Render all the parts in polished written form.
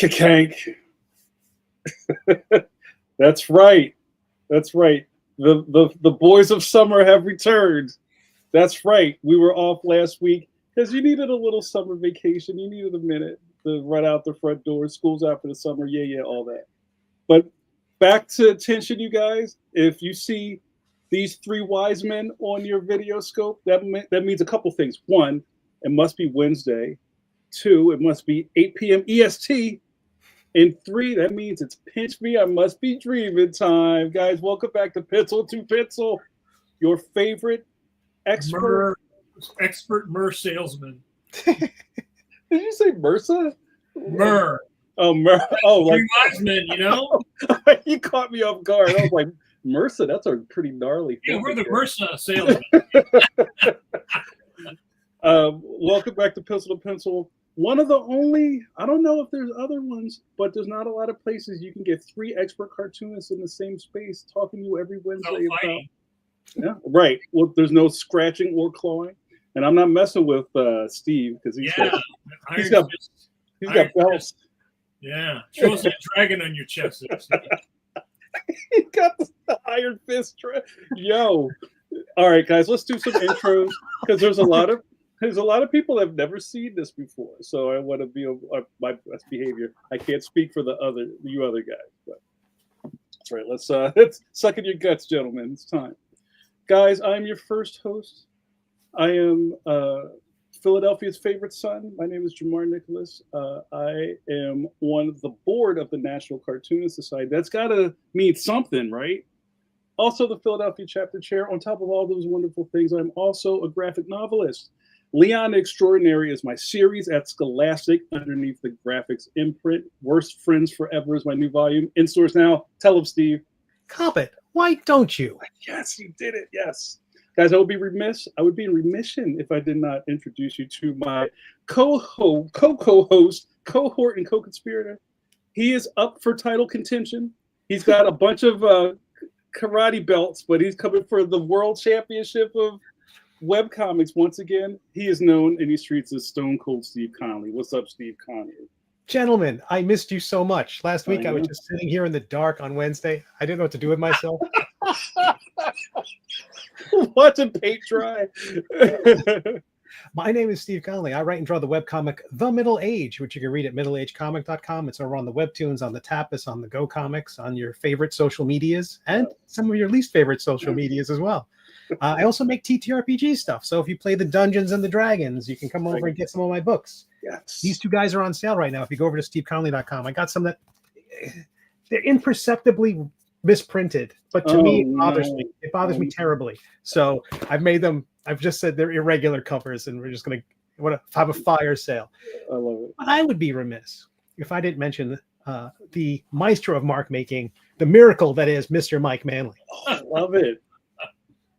Kank. That's right. That's right. The boys of summer have returned. That's right. We were off last week because you needed a little summer vacation. You needed a minute to run out the front door. School's out for the summer. Yeah, all that. But back to attention, you guys. If you see these three wise men on your video scope, that means a couple things. One, it must be Wednesday. Two, it must be 8 p.m. EST. And three, that means it's pinch me, I must be dreaming time. Guys, welcome back to Pencil to Pencil, your favorite expert salesman. Did you say MRSA? Myrrh. Oh, Myrrh. Oh, like, three wise men, you know? You caught me off guard. I was like, MRSA, that's a pretty gnarly thing. Yeah, we're the MRSA salesmen. Welcome back to Pencil to Pencil. One of the only, I don't know if there's other ones, but there's not a lot of places you can get three expert cartoonists in the same space talking to you every Wednesday. Yeah, right. Well, there's no scratching or clawing. And I'm not messing with Steve because he's got belts. Yeah, shows that dragon on your chest. He got the iron fist. Yo. All right, guys, let's do some intros because there's a lot of people that have never seen this before, so I want to be my best behavior. I can't speak for you other guys, but that's right. Let's suck in your guts, gentlemen. It's time, guys. I'm your first host. I am Philadelphia's favorite son. My name is JAMAR NICHOLAS. I am on the board of the National Cartoonist Society. That's got to mean something, right? Also, the Philadelphia chapter chair. On top of all those wonderful things, I'm also a graphic novelist. Leon Extraordinary is my series at Scholastic underneath the graphics imprint. Worst Friends Forever is my new volume. In stores now. Tell them, Steve. Cop it. Why don't you? Yes, you did it. Yes. Guys, I would be in remission if I did not introduce you to my co-host, cohort, and co-conspirator. He is up for title contention. He's got a bunch of karate belts, but he's coming for the world championship of webcomics once again. He is known in these streets as Stone Cold Steve Conley. What's up, Steve Conley? Gentlemen, I missed you so much. Last week I was just sitting here in the dark on Wednesday. I didn't know what to do with myself. Watching paint dry. My name is Steve Conley. I write and draw the webcomic The Middle Age, which you can read at middleagecomic.com. It's over on the Webtoons, on the Tapas, on the Go Comics, on your favorite social medias, and some of your least favorite social medias as well. I also make TTRPG stuff. So if you play the Dungeons and the Dragons, you can come over and get some of my books. Yes. These two guys are on sale right now. If you go over to steveconley.com, I got some that they're imperceptibly misprinted, but to me it bothers me. It bothers me terribly. So I've made them. I've just said they're irregular covers, and we're just going to have a fire sale. I love it. But I would be remiss if I didn't mention the maestro of mark making, the miracle that is Mr. Mike Manley. Oh, I love it.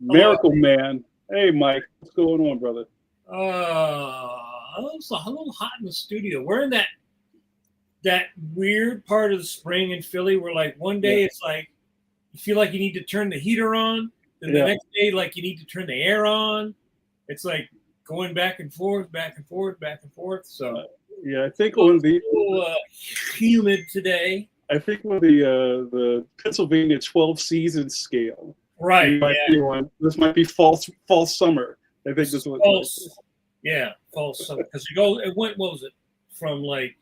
Miracle Man. Hey, Mike, what's going on, brother? It's a little hot in the studio. We're in that weird part of the spring in Philly where, like, one day it's like you feel like you need to turn the heater on, and the next day, like, you need to turn the air on. It's like going back and forth, back and forth, back and forth. So I think on the humid today. I think on the Pennsylvania 12 season scale. Right. This might be false summer. I think this was false. Yeah, false summer. Because it went. What was it? From like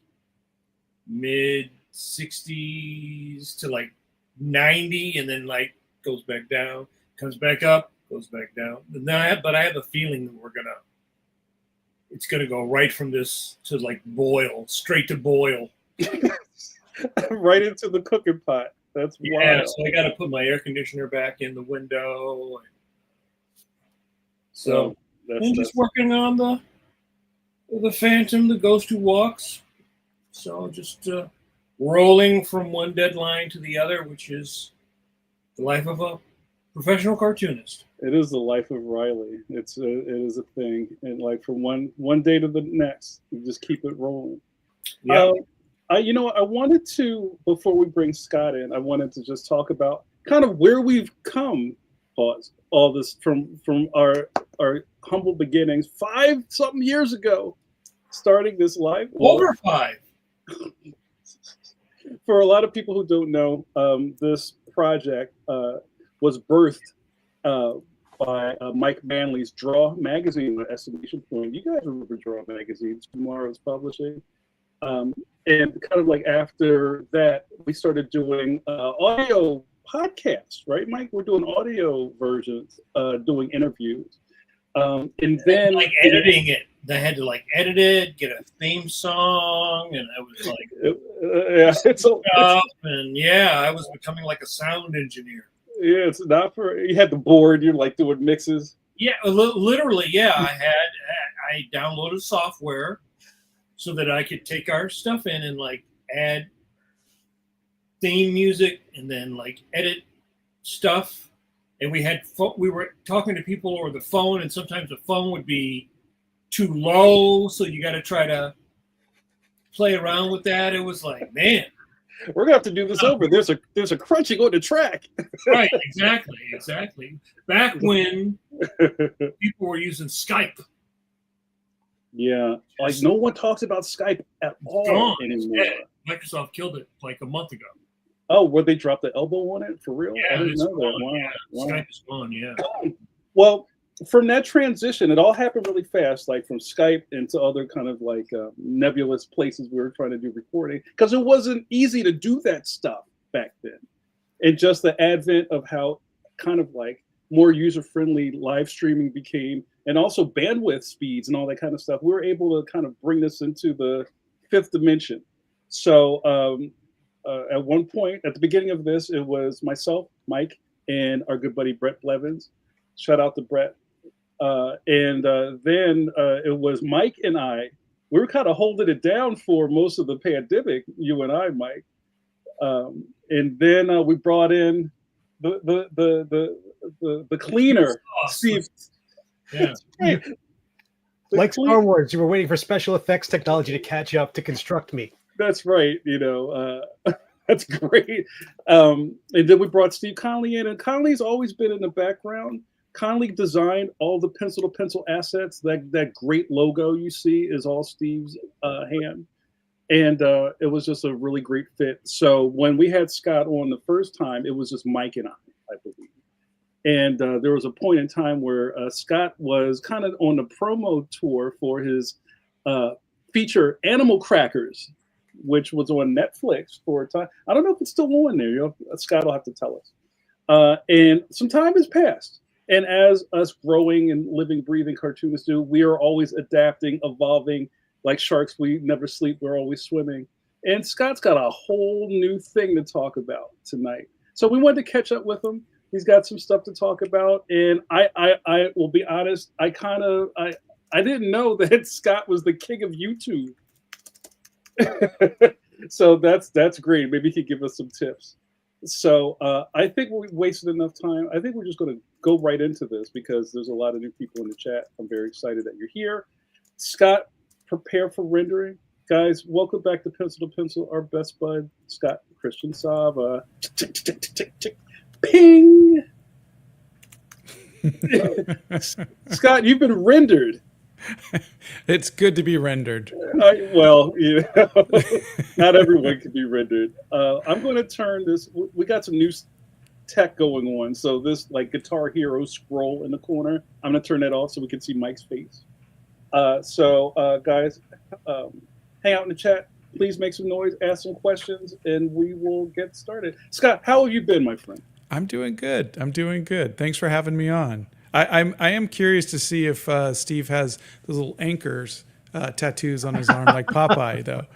mid 60s to like 90, and then like goes back down, comes back up, goes back down. But I have a feeling that it's gonna go right from this to like boil, straight to boil, right into the cooking pot. That's wild. So I got to put my air conditioner back in the window. So I'm just working on the Phantom, the Ghost Who Walks. So just rolling from one deadline to the other, which is the life of a professional cartoonist. It is the life of Riley. It is a thing, and like from one day to the next, you just keep it rolling. Yeah. I wanted to, before we bring Scott in, I wanted to just talk about kind of where we've come, all this from our humble beginnings 5-something years ago, starting this live. Over 5. For a lot of people who don't know, this project was birthed uh, by Mike Manley's Draw magazine at estimation point. You guys remember Draw magazine? Tomorrow's publishing. And kind of like after that, we started doing audio podcasts, right, Mike? We're doing audio versions, doing interviews. And then like editing it. They had to like edit it, get a theme song, and I was like, I was becoming like a sound engineer. Yeah, it's not for you had the board. You're like doing mixes. Yeah, literally. Yeah, I downloaded software so that I could take our stuff in and like add theme music and then like edit stuff. And we were talking to people over the phone, and sometimes the phone would be too low, so you got to try to play around with that. It was like, man, we're gonna have to do this over. There's a crunching on the track. Right, exactly. Back when people were using Skype. Yeah, like no one talks about Skype at all anymore. Yeah, Microsoft killed it like a month ago. Oh, where they dropped the elbow on it for real? Yeah, I didn't know that. Wow. Yeah. Skype is gone. Yeah. Well, from that transition, it all happened really fast, like from Skype into other kind of like nebulous places we were trying to do recording, because it wasn't easy to do that stuff back then. And just the advent of how kind of like more user-friendly live streaming became, and also bandwidth speeds and all that kind of stuff, we were able to kind of bring this into the fifth dimension. So at one point, at the beginning of this, it was myself, Mike, and our good buddy Brett Blevins. Shout out to Brett. And then it was Mike and I. We were kind of holding it down for most of the pandemic, you and I, Mike. And then we brought in the cleaner, Steve. Yeah. Like Star Wars, you were waiting for special effects technology to catch up to construct me. That's right. That's great. And then we brought Steve Conley in, and Conley's always been in the background. Conley designed all the pencil-to-pencil assets. That great logo you see is all Steve's hand. And it was just a really great fit. So when we had Scott on the first time, it was just Mike and I believe. And there was a point in time where Scott was kind of on the promo tour for his feature Animal Crackers, which was on Netflix for a time. I don't know if it's still on there. Scott will have to tell us. And some time has passed. And as us growing and living, breathing cartoonists do, we are always adapting, evolving. Like sharks, we never sleep. We're always swimming. And Scott's got a whole new thing to talk about tonight. So we wanted to catch up with him. He's got some stuff to talk about. And I will be honest, I didn't know that Scott was the king of YouTube. So that's great. Maybe he could give us some tips. So I think we wasted enough time. I think we're just going to go right into this because there's a lot of new people in the chat. I'm very excited that you're here. Scott, prepare for rendering. Guys, welcome back to Pencil to Pencil, our best bud, Scott Christian Sava. Tick, tick, tick, tick, tick. Ping! Scott, you've been rendered. It's good to be rendered. Well, not everyone can be rendered. I'm going to turn this. We got some new tech going on. So this like Guitar Hero scroll in the corner, I'm going to turn that off so we can see Mike's face. Guys, hang out in the chat. Please make some noise, ask some questions, and we will get started. Scott, how have you been, my friend? I'm doing good. Thanks for having me on. I am curious to see if Steve has those little anchors tattoos on his arm like Popeye, though.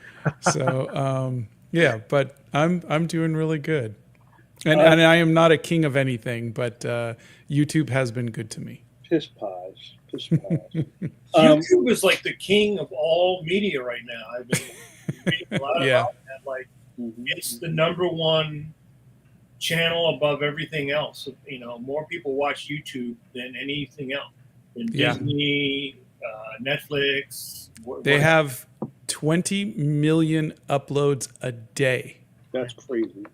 So yeah, but I'm doing really good, and I am not a king of anything, but YouTube has been good to me. Pish posh, pish posh. YouTube is like the king of all media right now. I've been reading a lot about that. Like, it's the #1 channel above everything else. More people watch YouTube than anything else. And Disney, Netflix. They have 20 million uploads a day. That's crazy.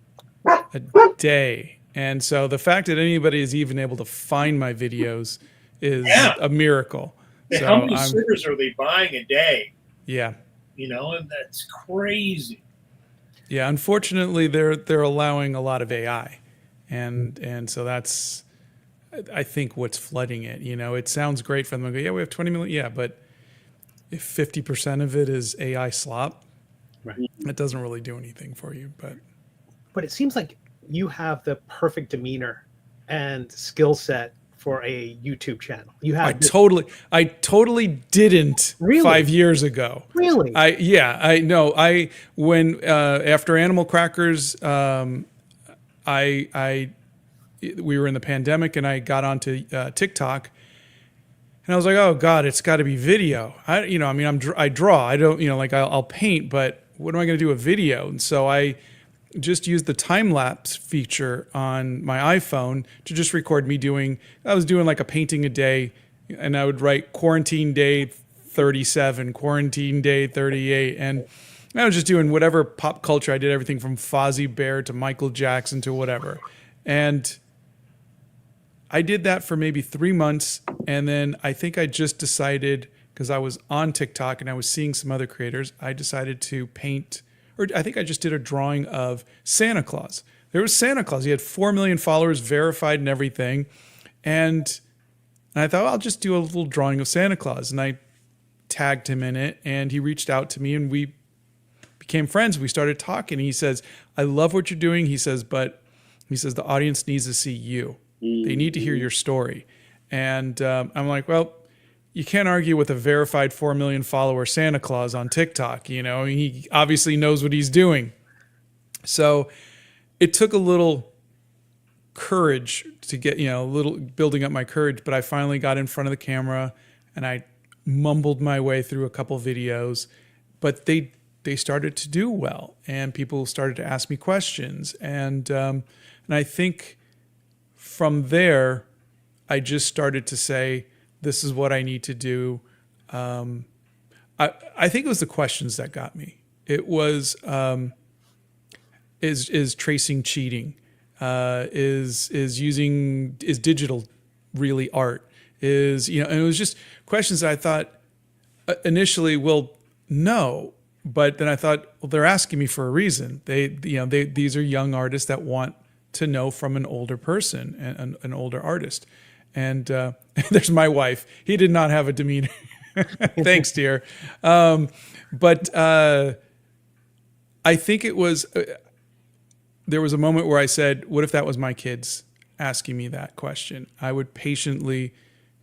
A day. And so the fact that anybody is even able to find my videos is a miracle. So how many stickers are they buying a day? Yeah. And that's crazy. Yeah, unfortunately, they're allowing a lot of AI, and so that's, I think, what's flooding it. You know, it sounds great for them to go, yeah, we have 20 million, yeah, but if 50% of it is AI slop, Right. it doesn't really do anything for you. But it seems like you have the perfect demeanor and skill set for a YouTube channel. You have I totally didn't Really? 5 years ago. Really? I know. When after Animal Crackers, we were in the pandemic, and I got onto TikTok, and I was like, oh God, it's got to be video. I draw. I don't, like I'll paint, but what am I going to do with video? And so I just used the time lapse feature on my iPhone to just record me I was doing like a painting a day, and I would write quarantine day 37, quarantine day 38. And I was just doing whatever pop culture. I did everything from Fozzie Bear to Michael Jackson to whatever. And I did that for maybe 3 months. And then I think I just decided, because I was on TikTok and I was seeing some other creators, I decided to paint, or I think I just did a drawing of Santa Claus. There was Santa Claus. He had 4 million followers, verified and everything. And I thought, well, I'll just do a little drawing of Santa Claus. And I tagged him in it, and he reached out to me, and we became friends. We started talking. He says, I love what you're doing. He says, but he says, the audience needs to see you. They need to hear your story. And I'm like, well, you can't argue with a verified 4 million follower Santa Claus on TikTok. He obviously knows what he's doing. So it took a little courage to get, a little building up my courage, but I finally got in front of the camera, and I mumbled my way through a couple videos, but they started to do well, and people started to ask me questions. And I think from there, I just started to say, this is what I need to do. I think it was the questions that got me. It was, is tracing cheating? Is digital really art? And it was just questions that I thought initially, well, no. But then I thought, well, they're asking me for a reason. These are young artists that want to know from an older person, and an older artist. And there's my wife. He did not have a demeanor. Thanks, dear. But I think it was, there was a moment where I said, what if that was my kids asking me that question? I would patiently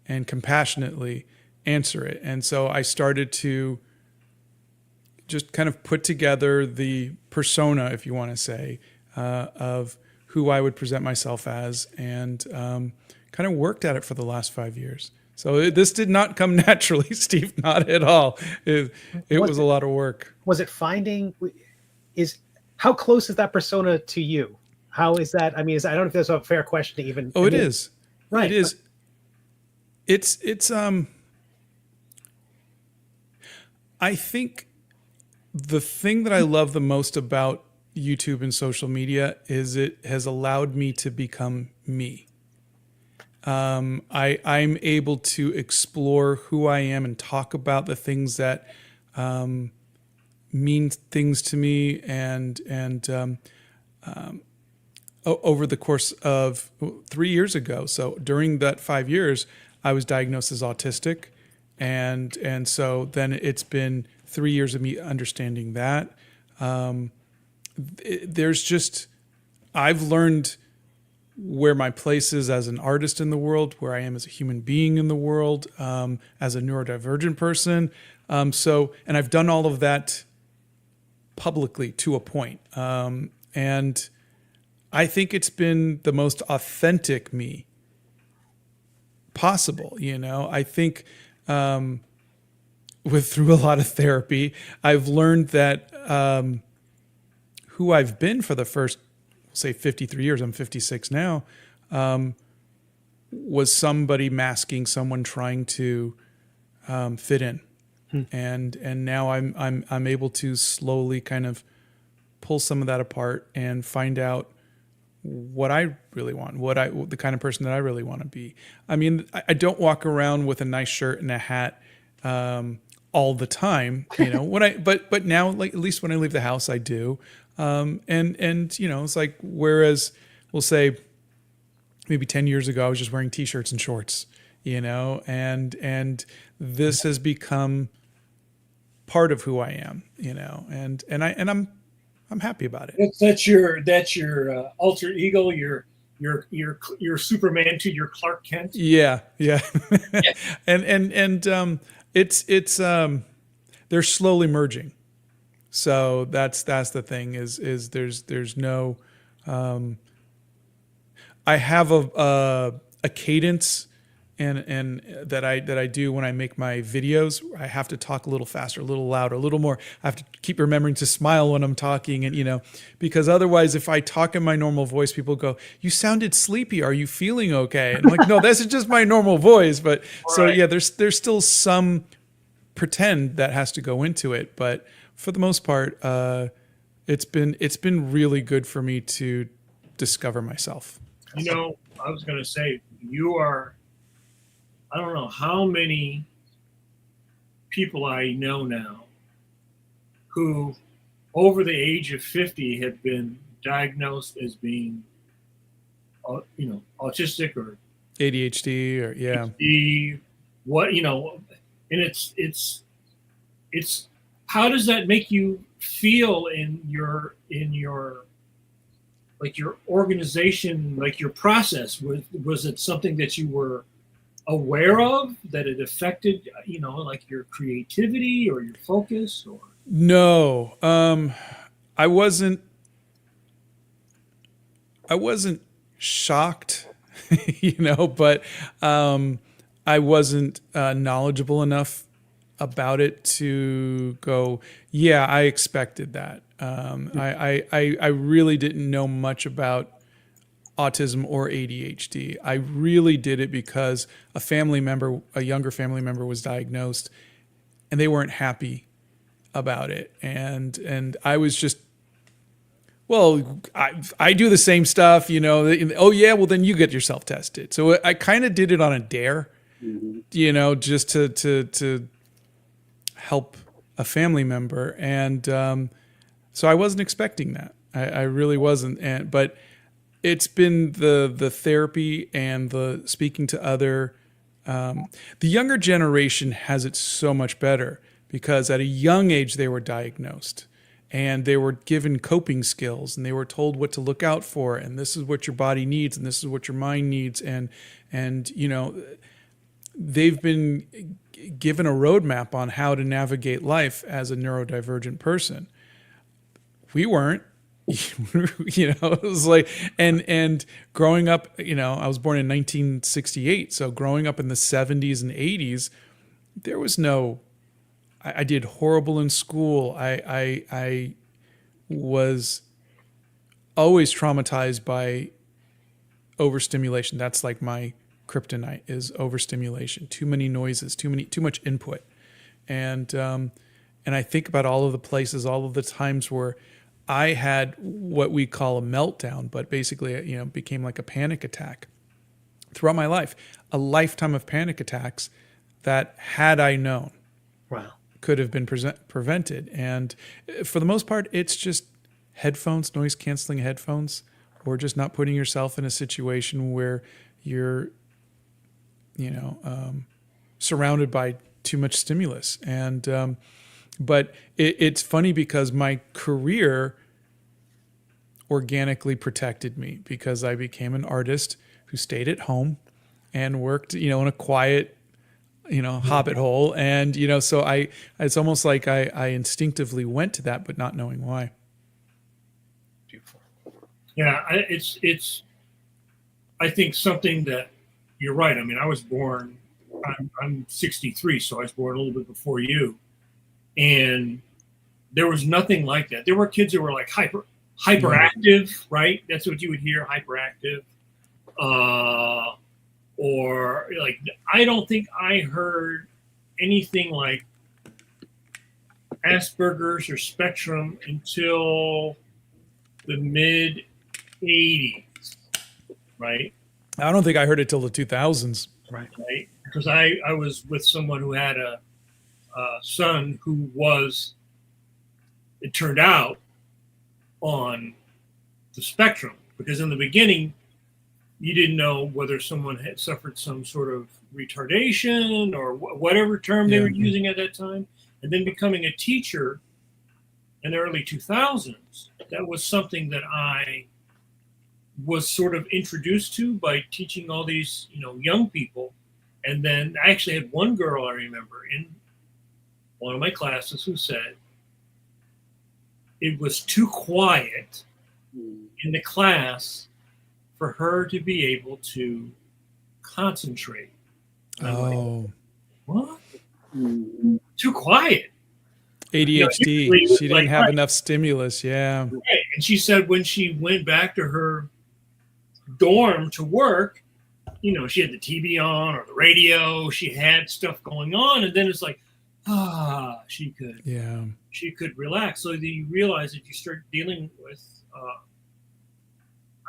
and compassionately answer it. And so I started to just kind of put together the persona, if you want to say, of who I would present myself as, and kind of worked at it for the last 5 years. So this did not come naturally, Steve, not at all. It was a lot of work. Was it finding, how close is that persona to you? How is that? I mean, I don't know if that's a fair question to even. Oh, it is. Right. It is. It's I think the thing that I love the most about YouTube and social media is it has allowed me to become me. I'm able to explore who I am and talk about the things that mean things to me, and over the course of 3 years ago. So during that 5 years, I was diagnosed as autistic, and so then it's been 3 years of me understanding that. I've learned where my place is as an artist in the world, where I am as a human being in the world, as a neurodivergent person. And I've done all of that publicly to a point. And I think it's been the most authentic me possible. I think through a lot of therapy, I've learned that who I've been for the first, say, 53 years, I'm 56 now, was somebody masking someone trying to fit in. And now I'm able to slowly kind of pull some of that apart and find out what I really want, the kind of person that I really want to be. I mean, I don't walk around with a nice shirt and a hat all the time, but now, like, at least when I leave the house, I do. And it's like, whereas we'll say maybe 10 years ago, I was just wearing t-shirts and shorts, and this has become part of who I am, and I'm happy about it. That's your alter ego, your Superman to your Clark Kent. Yeah. and it's they're slowly merging. So that's the thing is there's no I have a cadence and that I do when I make my videos. I have to talk a little faster, a little louder, a little more. I have to keep remembering to smile when I'm talking, and because otherwise, if I talk in my normal voice, people go, "You sounded sleepy. Are you feeling okay?" And I'm like, no, this is just my normal voice. But so yeah, there's still some pretend that has to go into it, but for the most part, it's been really good for me to discover myself. I was going to say, you are, I don't know how many people I know now who over the age of 50 have been diagnosed as being, autistic or ADHD or ADHD, and it's how does that make you feel in your like your organization, like your process? Was it something that you were aware of, that it affected, like your creativity or your focus? Or no, I wasn't shocked, but I wasn't knowledgeable enough about it to go, yeah, I expected that. I really didn't know much about autism or ADHD. I really did it because a younger family member was diagnosed and they weren't happy about it. And I was just, well, I do the same stuff, oh yeah, well then you get yourself tested. So I kind of did it on a dare, just to help a family member. And so I wasn't expecting that. I really wasn't. But it's been the therapy and the speaking to other. The younger generation has it so much better because at a young age they were diagnosed and they were given coping skills and they were told what to look out for, and this is what your body needs and this is what your mind needs, and they've been given a roadmap on how to navigate life as a neurodivergent person. We weren't, it was like, and growing up, I was born in 1968. So growing up in the 70s and 80s, there was no, I did horrible in school. I was always traumatized by overstimulation. That's like my kryptonite, is overstimulation, too many noises, too much input. And I think about all of the places, all of the times where I had what we call a meltdown, but basically, became like a panic attack throughout my life, a lifetime of panic attacks that, had I known, wow, could have been prevented. And for the most part, it's just headphones, noise canceling headphones, or just not putting yourself in a situation where you're surrounded by too much stimulus. And but it's funny because my career organically protected me because I became an artist who stayed at home and worked, in a quiet, hobbit hole. And, so it's almost like I instinctively went to that, but not knowing why. Beautiful. Yeah, it's I think something that you're right. I mean, I was born, I'm 63, so I was born a little bit before you. And there was nothing like that. There were kids who were like hyperactive, right? That's what you would hear, hyperactive. Or like, I don't think I heard anything like Asperger's or spectrum until the mid 80s, right? I don't think I heard it till the 2000s. Right. Because I was with someone who had a son who was, it turned out, on the spectrum, because in the beginning, you didn't know whether someone had suffered some sort of retardation or whatever term they were using at that time. And then becoming a teacher in the early 2000s, that was something that I was sort of introduced to by teaching all these, young people. And then I actually had one girl I remember in one of my classes who said it was too quiet in the class for her to be able to concentrate. And I'm like, what? Too quiet. ADHD. She didn't have enough stimulus. Yeah. Right. And she said when she went back to her dorm to work, she had the TV on or the radio. She had stuff going on, and then it's like, she could relax. So you realize that you start dealing with.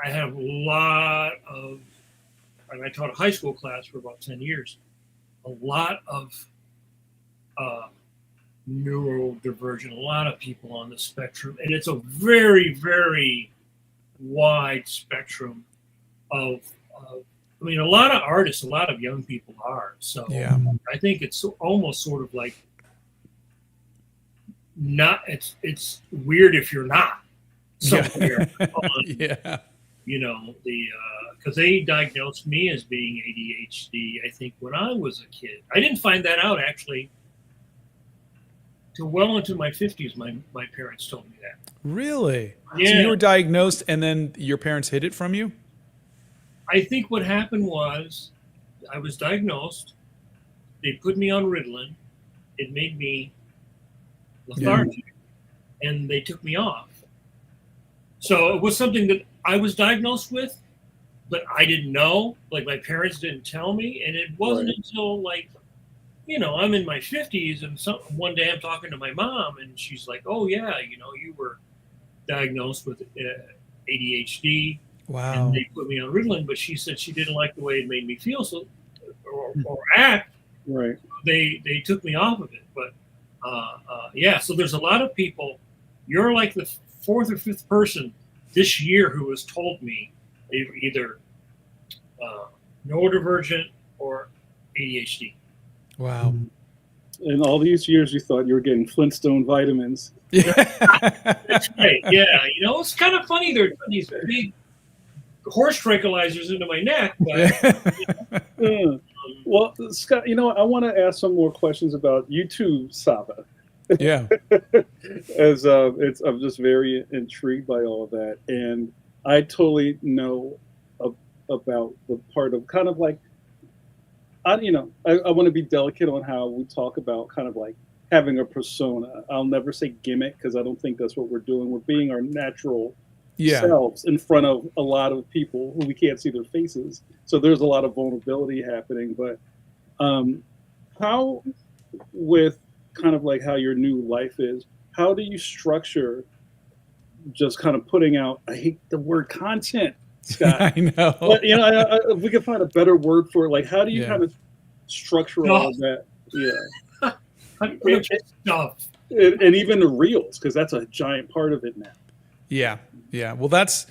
I have a lot of, and I taught a high school class for about 10 years. A lot of neurodivergent, a lot of people on the spectrum, and it's a very, very wide spectrum of a lot of artists, a lot of young people are. So I think it's almost sort of like not. It's weird if you're not somewhere. Because they diagnosed me as being ADHD. I think when I was a kid, I didn't find that out actually till well into my 50s. My parents told me that. Really? Yeah. So you were diagnosed, and then your parents hid it from you? I think what happened was I was diagnosed. They put me on Ritalin. It made me lethargic, and they took me off. So it was something that I was diagnosed with, but I didn't know. Like my parents didn't tell me, and it wasn't until I'm in my 50s, and one day I'm talking to my mom, and she's like, "Oh yeah, you were diagnosed with ADHD." Wow. And they put me on Ritalin, but she said she didn't like the way it made me feel, or act. Right. They took me off of it, but so there's a lot of people. You're like the fourth or fifth person this year who has told me they were either neurodivergent or ADHD. Wow. In all these years, you thought you were getting Flintstone vitamins. That's right. Yeah. It's kind of funny. There are these big horse tranquilizers into my neck. But, Well, Scott, I want to ask some more questions about you too, Sava. Yeah. As I'm just very intrigued by all of that, and I totally know about the part of kind of like, I want to be delicate on how we talk about kind of like having a persona. I'll never say gimmick because I don't think that's what we're doing. We're being our natural selves in front of a lot of people who we can't see their faces. So there's a lot of vulnerability happening. But how, with kind of like how your new life is, how do you structure just kind of putting out, I hate the word content, Scott. I know. But, if we could find a better word for it, like how do you kind of structure all of that? Yeah. And even the reels, because that's a giant part of it now. Yeah. Yeah. Well, that's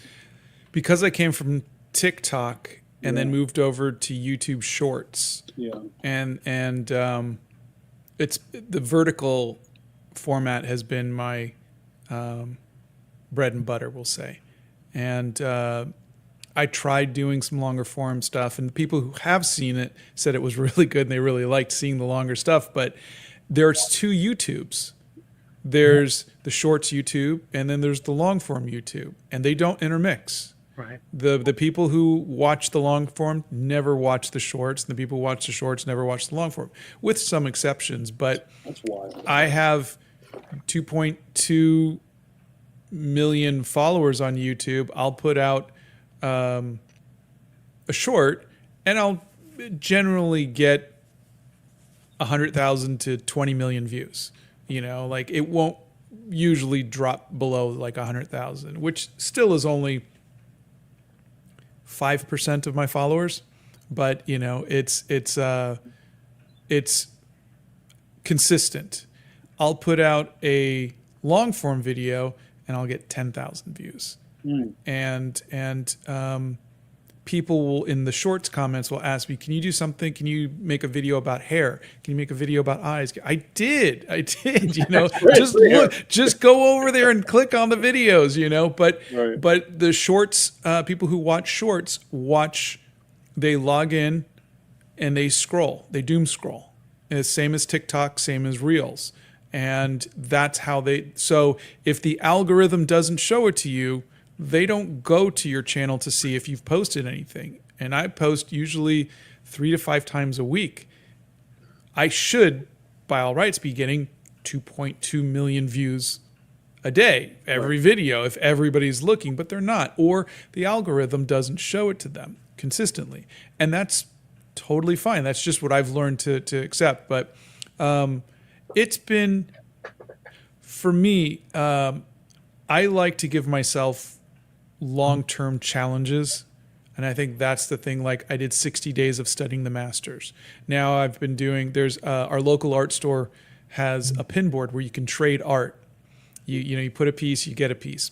because I came from TikTok and then moved over to YouTube Shorts. Yeah. And it's the vertical format has been my bread and butter, we'll say. And I tried doing some longer form stuff, and the people who have seen it said it was really good and they really liked seeing the longer stuff. But there's two YouTubes. There's the shorts YouTube, and then there's the long form YouTube, and they don't intermix. Right. The people who watch the long form never watch the shorts, and the people who watch the shorts never watch the long form, with some exceptions. But that's wild. I have 2.2 million followers on YouTube. I'll put out a short, and I'll generally get 100,000 to 20 million views. Like it won't usually drop below like 100,000, which still is only 5% of my followers, but it's consistent. I'll put out a long form video and I'll get 10,000 views. Mm. And people will, in the shorts comments, will ask me, can you do something? Can you make a video about hair? Can you make a video about eyes? I did, you know, just go over there and click on the videos, you know, but the shorts, people who watch shorts they log in and they scroll, they doom scroll. And it's same as TikTok, same as Reels. And that's how so if the algorithm doesn't show it to you, they don't go to your channel to see if you've posted anything. And I post usually 3 to 5 times a week. I should, by all rights, be getting 2.2 million views a day, every video, if everybody's looking, but they're not. Or the algorithm doesn't show it to them consistently. And that's totally fine. That's just what I've learned to accept. But it's been, for me, I like to give myself long-term challenges. And I think that's the thing. Like I did 60 days of studying the masters. Now I've been doing, there's our local art store has a pin board where you can trade art. You put a piece, you get a piece.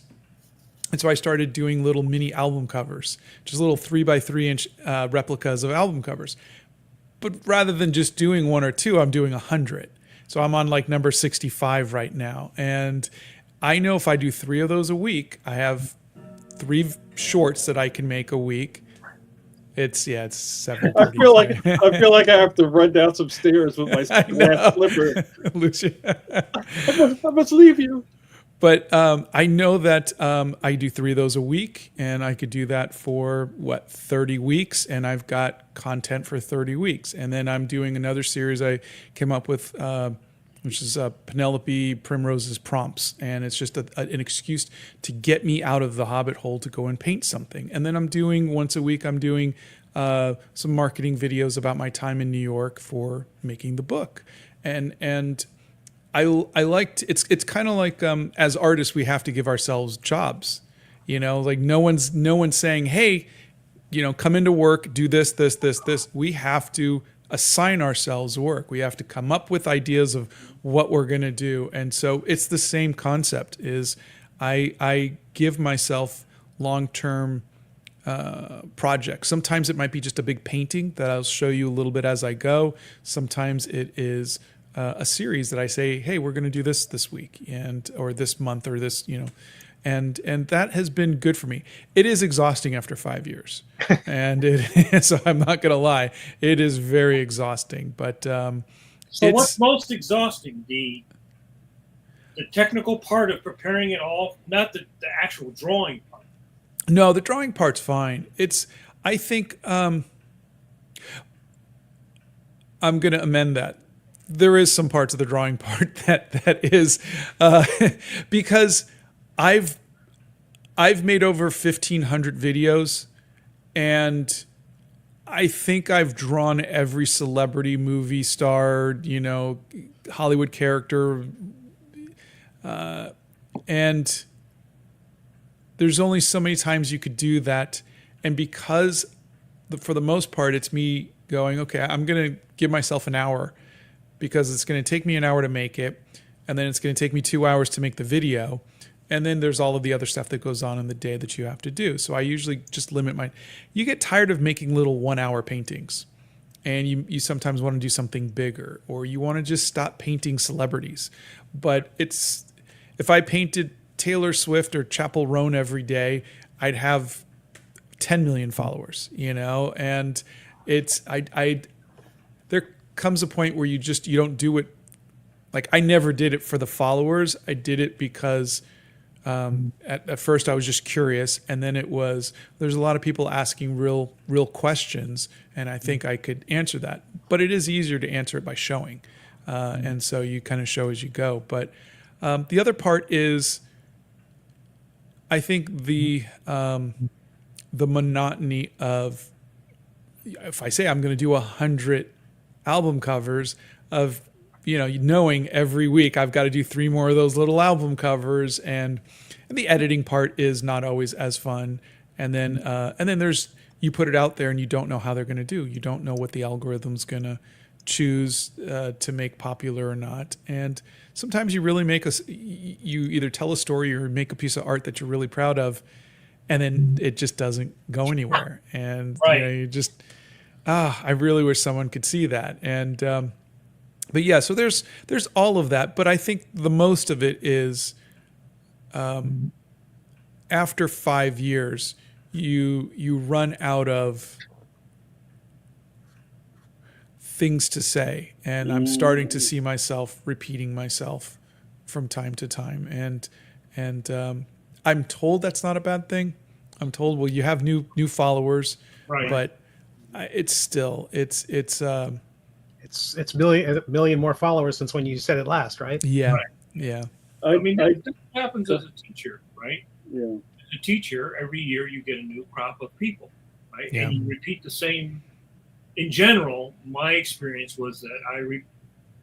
And so I started doing little mini album covers, just little 3x3 inch replicas of album covers. But rather than just doing 1 or 2, I'm doing 100. So I'm on like number 65 right now. And I know if I do 3 of those a week, I have 3 shorts that I can make a week. It's 7:30. I feel like I have to run down some stairs with my glass slipper. Lucia. I must leave you. But I know that I do 3 of those a week, and I could do that for 30 weeks, and I've got content for 30 weeks. And then I'm doing another series I came up with, which is Penelope Primrose's prompts, and it's just an excuse to get me out of the hobbit hole to go and paint something. And then I'm doing once a week, I'm doing some marketing videos about my time in New York for making the book, and I liked it's kind of like as artists we have to give ourselves jobs, you know, like no one's saying, hey, you know, come into work, do this. We have to assign ourselves work. We have to come up with ideas of what we're going to do. And so it's the same concept is I give myself long-term projects. Sometimes it might be just a big painting that I'll show you a little bit as I go. Sometimes it is a series that I say, hey, we're going to do this week or this month or this, you know, and that has been good for me. It is exhausting after 5 years, and so I'm not going to lie, it is very exhausting. But so what's most exhausting? The technical part of preparing it all, not the actual drawing part. No, the drawing part's fine. I think I'm going to amend that. There is some parts of the drawing part that is because I've made over 1,500 videos, and I think I've drawn every celebrity, movie star, you know, Hollywood character, and there's only so many times you could do that. And because for the most part, it's me going, okay, I'm going to give myself an hour, because it's going to take me an hour to make it, and then it's going to take me 2 hours to make the video, and then there's all of the other stuff that goes on in the day that you have to do. So I usually just limit you get tired of making little 1-hour paintings, and you sometimes want to do something bigger, or you want to just stop painting celebrities. But if I painted Taylor Swift or Chappell Roan every day, I'd have 10 million followers, you know, and there comes a point where you don't do it. Like I never did it for the followers. I did it because at first I was just curious, and then there's a lot of people asking real questions, and I think I could answer that. But it is easier to answer it by showing, and so you kind of show as you go. But the other part is, I think the monotony of, if I say I'm going to do 100 album covers, of, you know, knowing every week I've got to do 3 more of those little album covers, and the editing part is not always as fun. And then there's, you put it out there and you don't know how they're going to do. You don't know what the algorithm's going to choose to make popular or not. And sometimes you really you either tell a story or make a piece of art that you're really proud of, and then it just doesn't go anywhere. And Right. you just, I really wish someone could see that. And, but yeah, so there's all of that. But I think the most of it is, after 5 years, you run out of things to say, and I'm starting to see myself repeating myself from time to time, and I'm told that's not a bad thing. I'm told, well, you have new followers, Right. but it's still it's It's a million more followers since when you said it last, right? yeah, Right. yeah, I mean, that happens as a teacher, right? Yeah. As a teacher, every year you get a new crop of people, right? Yeah. And you repeat the same. In general, my experience was that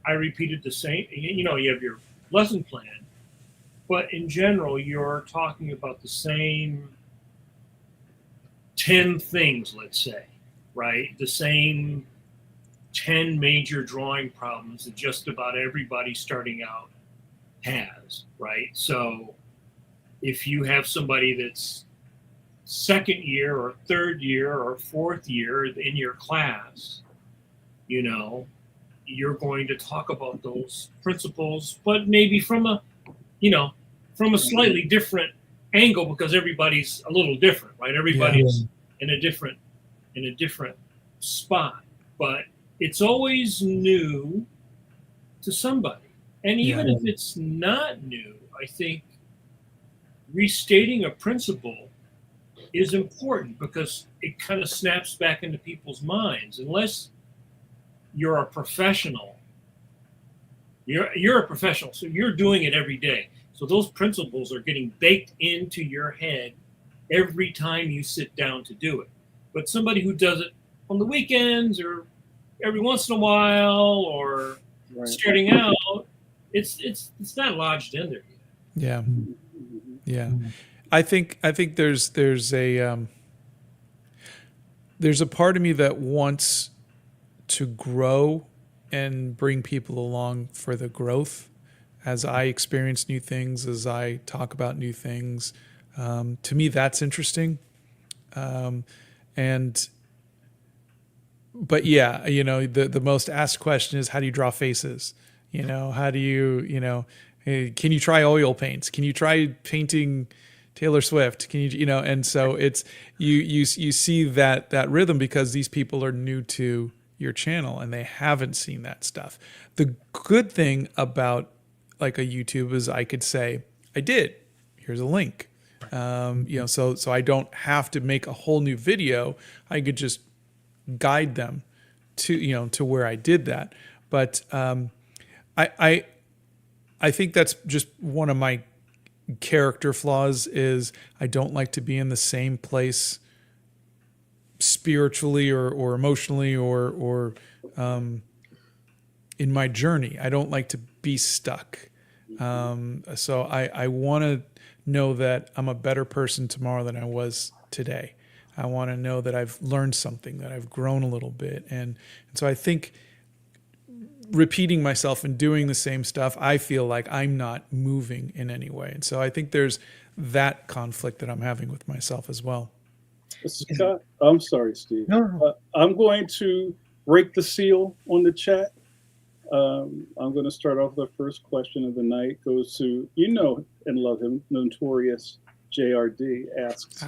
I repeated the same. You know, you have your lesson plan, but in general, you're talking about the same 10 things, let's say, right? The same 10 major drawing problems that just about everybody starting out has, right? So if you have somebody that's second year or third year or fourth year in your class, you know, you're going to talk about those principles, but maybe from a slightly different angle, because everybody's a little different, right? Everybody's in a different spot, but it's always new to somebody. And even if it's not new, I think restating a principle is important because it kind of snaps back into people's minds. Unless you're a professional, you're a professional, so you're doing it every day. So those principles are getting baked into your head every time you sit down to do it. But somebody who does it on the weekends or every once in a while or starting out, it's not lodged in there yet. yeah. I think there's a part of me that wants to grow and bring people along for the growth as I experience new things, as I talk about new things. To me, that's interesting. But yeah, you know, the most asked question is, how do you draw faces? You know, how do you hey, can you try oil paints? Can you try painting Taylor Swift? Can you know? And so it's you see that rhythm because these people are new to your channel and they haven't seen that stuff. The good thing about like a YouTube is I could say, I did. Here's a link. So I don't have to make a whole new video. I could just guide them to where I did that. But I think that's just one of my character flaws is I don't like to be in the same place spiritually or emotionally or in my journey. I don't like to be stuck. So I want to know that I'm a better person tomorrow than I was today. I want to know that I've learned something, that I've grown a little bit. And so I think repeating myself and doing the same stuff, I feel like I'm not moving in any way. And so I think there's that conflict that I'm having with myself as well. Scott, I'm sorry, Steve. No. I'm going to break the seal on the chat. I'm going to start off with the first question of the night. Goes to, you know and love him, Notorious JRD asks,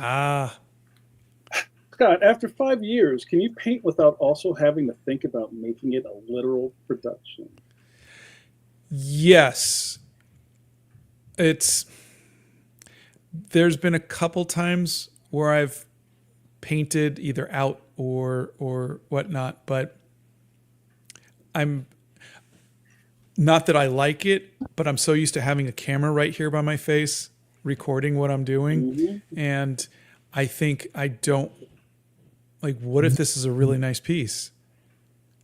Scott, after 5 years, can you paint without also having to think about making it a literal production? Yes. There's been a couple times where I've painted either out or whatnot, but I'm not that I like it, but I'm so used to having a camera right here by my face, recording what I'm doing. Mm-hmm. And I think I don't like, what if this is a really nice piece?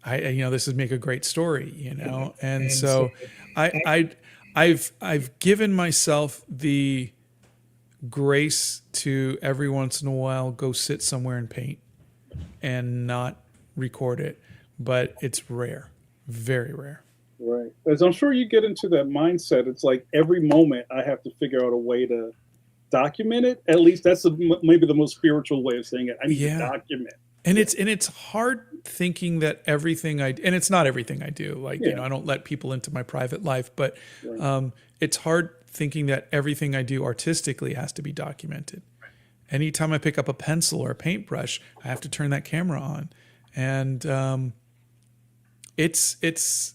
This would make a great story, And so I've given myself the grace to every once in a while go sit somewhere and paint and not record it, but it's rare. Very rare. Right. As I'm sure you get into that mindset, it's like every moment I have to figure out a way to document it. At least that's maybe the most spiritual way of saying it. I need to document. And it's hard thinking that everything and it's not everything I do. Like, you know, I don't let people into my private life, but it's hard thinking that everything I do artistically has to be documented. Anytime I pick up a pencil or a paintbrush, I have to turn that camera on. And it's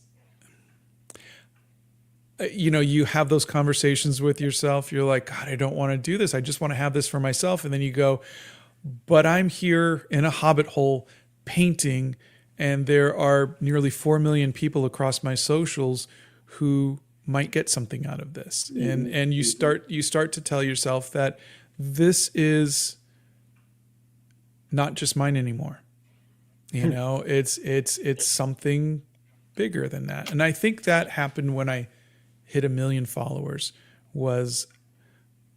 you know, you have those conversations with yourself. You're like, God, I don't want to do this. I just want to have this for myself. And then you go, but I'm here in a hobbit hole painting, and there are nearly 4 million people across my socials who might get something out of this. And you start to tell yourself that this is not just mine anymore. You know, it's something bigger than that. And I think that happened when I hit 1 million followers. Was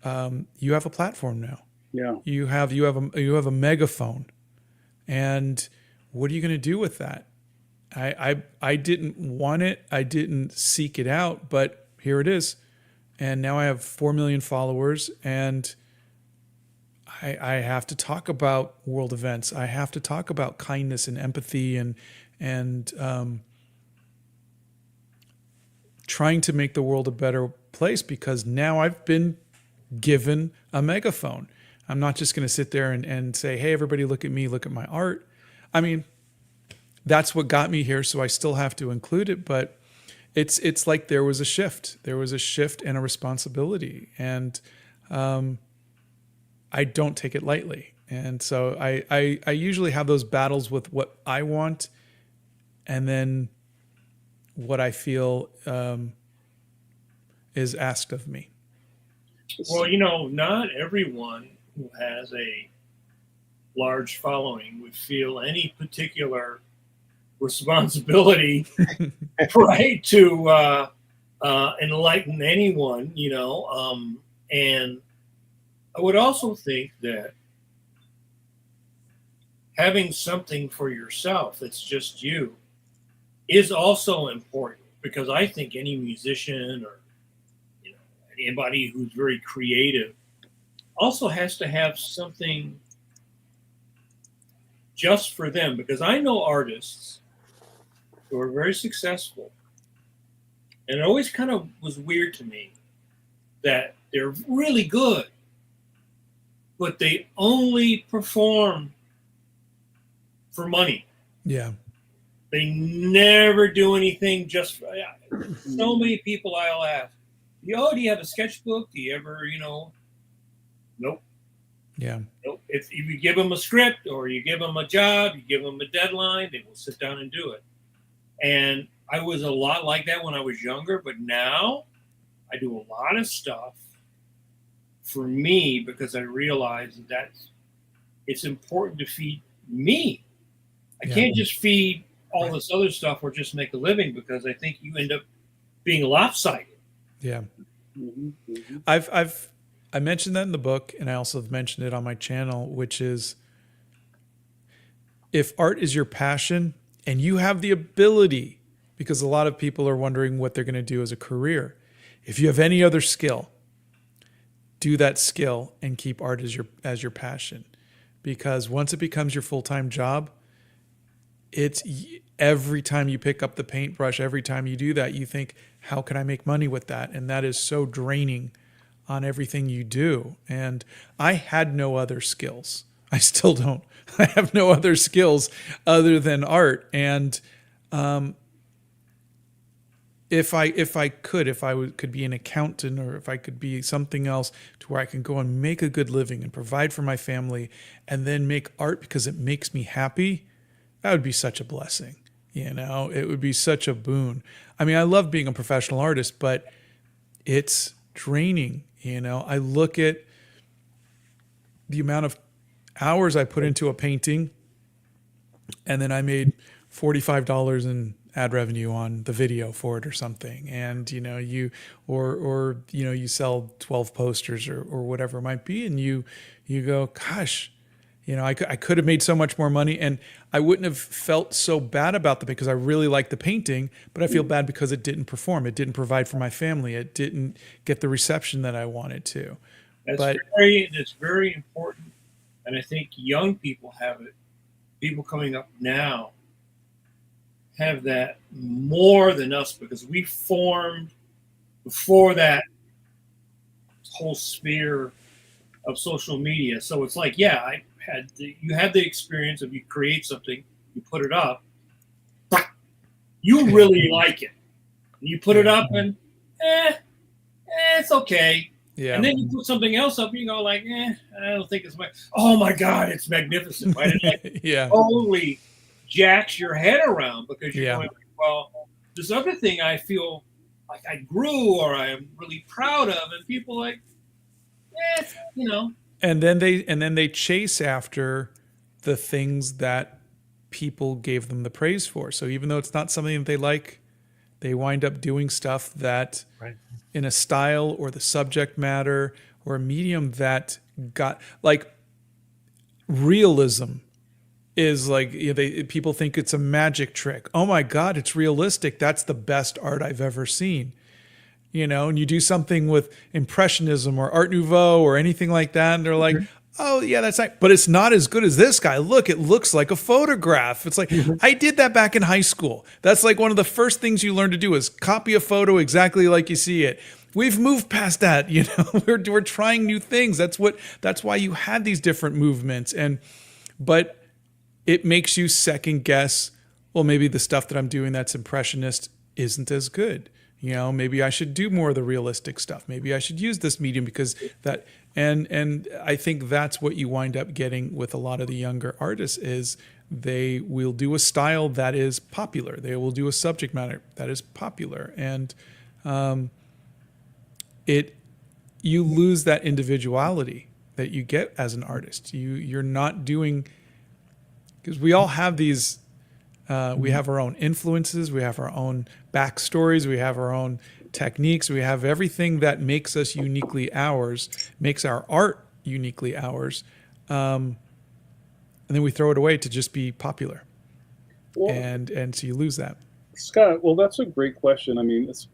you have a platform now. Yeah. You have a megaphone. And what are you going to do with that? I didn't want it. I didn't seek it out, but here it is. And now I have 4 million followers, and I have to talk about world events. I have to talk about kindness and empathy and trying to make the world a better place, because now I've been given a megaphone. I'm not just going to sit there and say, hey, everybody, look at me, look at my art. I mean, that's what got me here, so I still have to include it, but it's like there was a shift. There was a shift and a responsibility, and I don't take it lightly. And so I usually have those battles with what I want and then what I feel is asked of me. Well, you know, not everyone who has a large following would feel any particular responsibility, right, to enlighten anyone, you know. And I would also think that having something for yourself that's just you is also important, because I think any musician or, you know, anybody who's very creative also has to have something just for them, because I know artists who are very successful, and it always kind of was weird to me that they're really good, but they only perform for money. Yeah. They never do anything just for, so many people I'll ask, do you have a sketchbook? Do you ever, you know? Nope. Yeah. Nope. If you give them a script or you give them a job, you give them a deadline, they will sit down and do it. And I was a lot like that when I was younger, but now I do a lot of stuff for me because I realize that it's important to feed me. I can't just feed all this other stuff or just make a living, because I think you end up being lopsided. Yeah. I mentioned that in the book, and I also have mentioned it on my channel, which is, if art is your passion and you have the ability, because a lot of people are wondering what they're going to do as a career. If you have any other skill, do that skill and keep art as your passion, because once it becomes your full-time job, it's every time you pick up the paintbrush, every time you do that, you think, how can I make money with that? And that is so draining on everything you do. And I had no other skills. I still don't. I have no other skills other than art. And if I could be an accountant, or if I could be something else to where I can go and make a good living and provide for my family, and then make art because it makes me happy, that would be such a blessing. You know, it would be such a boon. I mean, I love being a professional artist, but it's draining. You know, I look at the amount of hours I put into a painting, and then I made $45 in ad revenue on the video for it or something. And, you know, you sell 12 posters or whatever it might be. And you go, gosh, You know, I could have made so much more money, and I wouldn't have felt so bad about it because I really like the painting, but I feel bad because it didn't perform. It didn't provide for my family. It didn't get the reception that I wanted to. It's very important. And I think young people have it. People coming up now have that more than us because we formed before that whole sphere of social media. So it's like, yeah, you had the experience of you create something, you put it up, you really like it. You put it up and it's okay. Yeah. And then you put something else up and you go like, I don't think it's oh my God, it's magnificent. Why did I totally jacks your head around because you're going, well, this other thing I feel like I grew or I'm really proud of, and people like, you know. And then they chase after the things that people gave them the praise for. So even though it's not something that they like, they wind up doing stuff that in a style or the subject matter or a medium that got like realism is like, people think it's a magic trick. Oh my God, it's realistic. That's the best art I've ever seen. You know, and you do something with Impressionism or Art Nouveau or anything like that, and they're like, oh yeah, that's like, but it's not as good as this guy. Look, it looks like a photograph. It's like, I did that back in high school. That's like one of the first things you learn to do is copy a photo exactly like you see it. We've moved past that, you know, we're trying new things. That's why you had these different movements. But it makes you second guess, well, maybe the stuff that I'm doing that's impressionist isn't as good. You know, maybe I should do more of the realistic stuff. Maybe I should use this medium because that, and I think that's what you wind up getting with a lot of the younger artists is they will do a style that is popular. They will do a subject matter that is popular. And you lose that individuality that you get as an artist. You're not doing, because we all have these, we have our own influences, we have our own backstories, we have our own techniques, we have everything that makes us uniquely ours, makes our art uniquely ours, and then we throw it away to just be popular. Well, and so you lose that. Scott, well, that's a great question. I mean, it's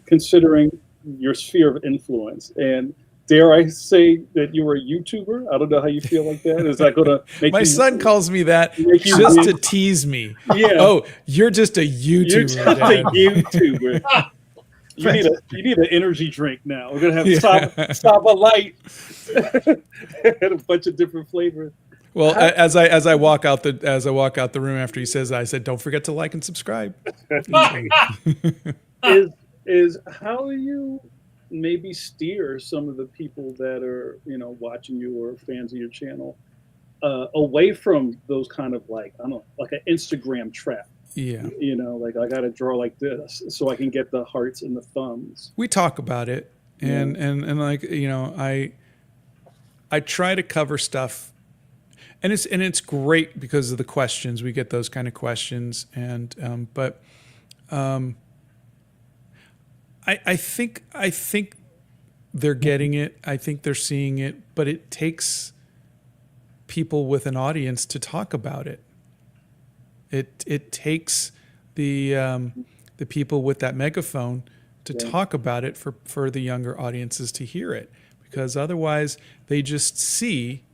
considering your sphere of influence, and dare I say that you were a YouTuber? I don't know how you feel like that. Is that going to make My son calls me that just to tease me. Yeah. Oh, you're just a YouTuber. You're just a YouTuber. You need an energy drink now. We're gonna have Sava Light and a bunch of different flavors. Well, as I walk out the room after he says that, I said, "Don't forget to like and subscribe." is how you maybe steer some of the people that are, you know, watching you or fans of your channel away from those kind of like, I don't know, like an Instagram trap. Yeah. You know, like I got to draw like this so I can get the hearts and the thumbs. We talk about it, and like, you know, I try to cover stuff, and it's great because of the questions. We get those kind of questions, and I think they're getting it. I think they're seeing it, but it takes people with an audience to talk about it. It takes the people with that megaphone to talk about it for the younger audiences to hear it, because otherwise they just see,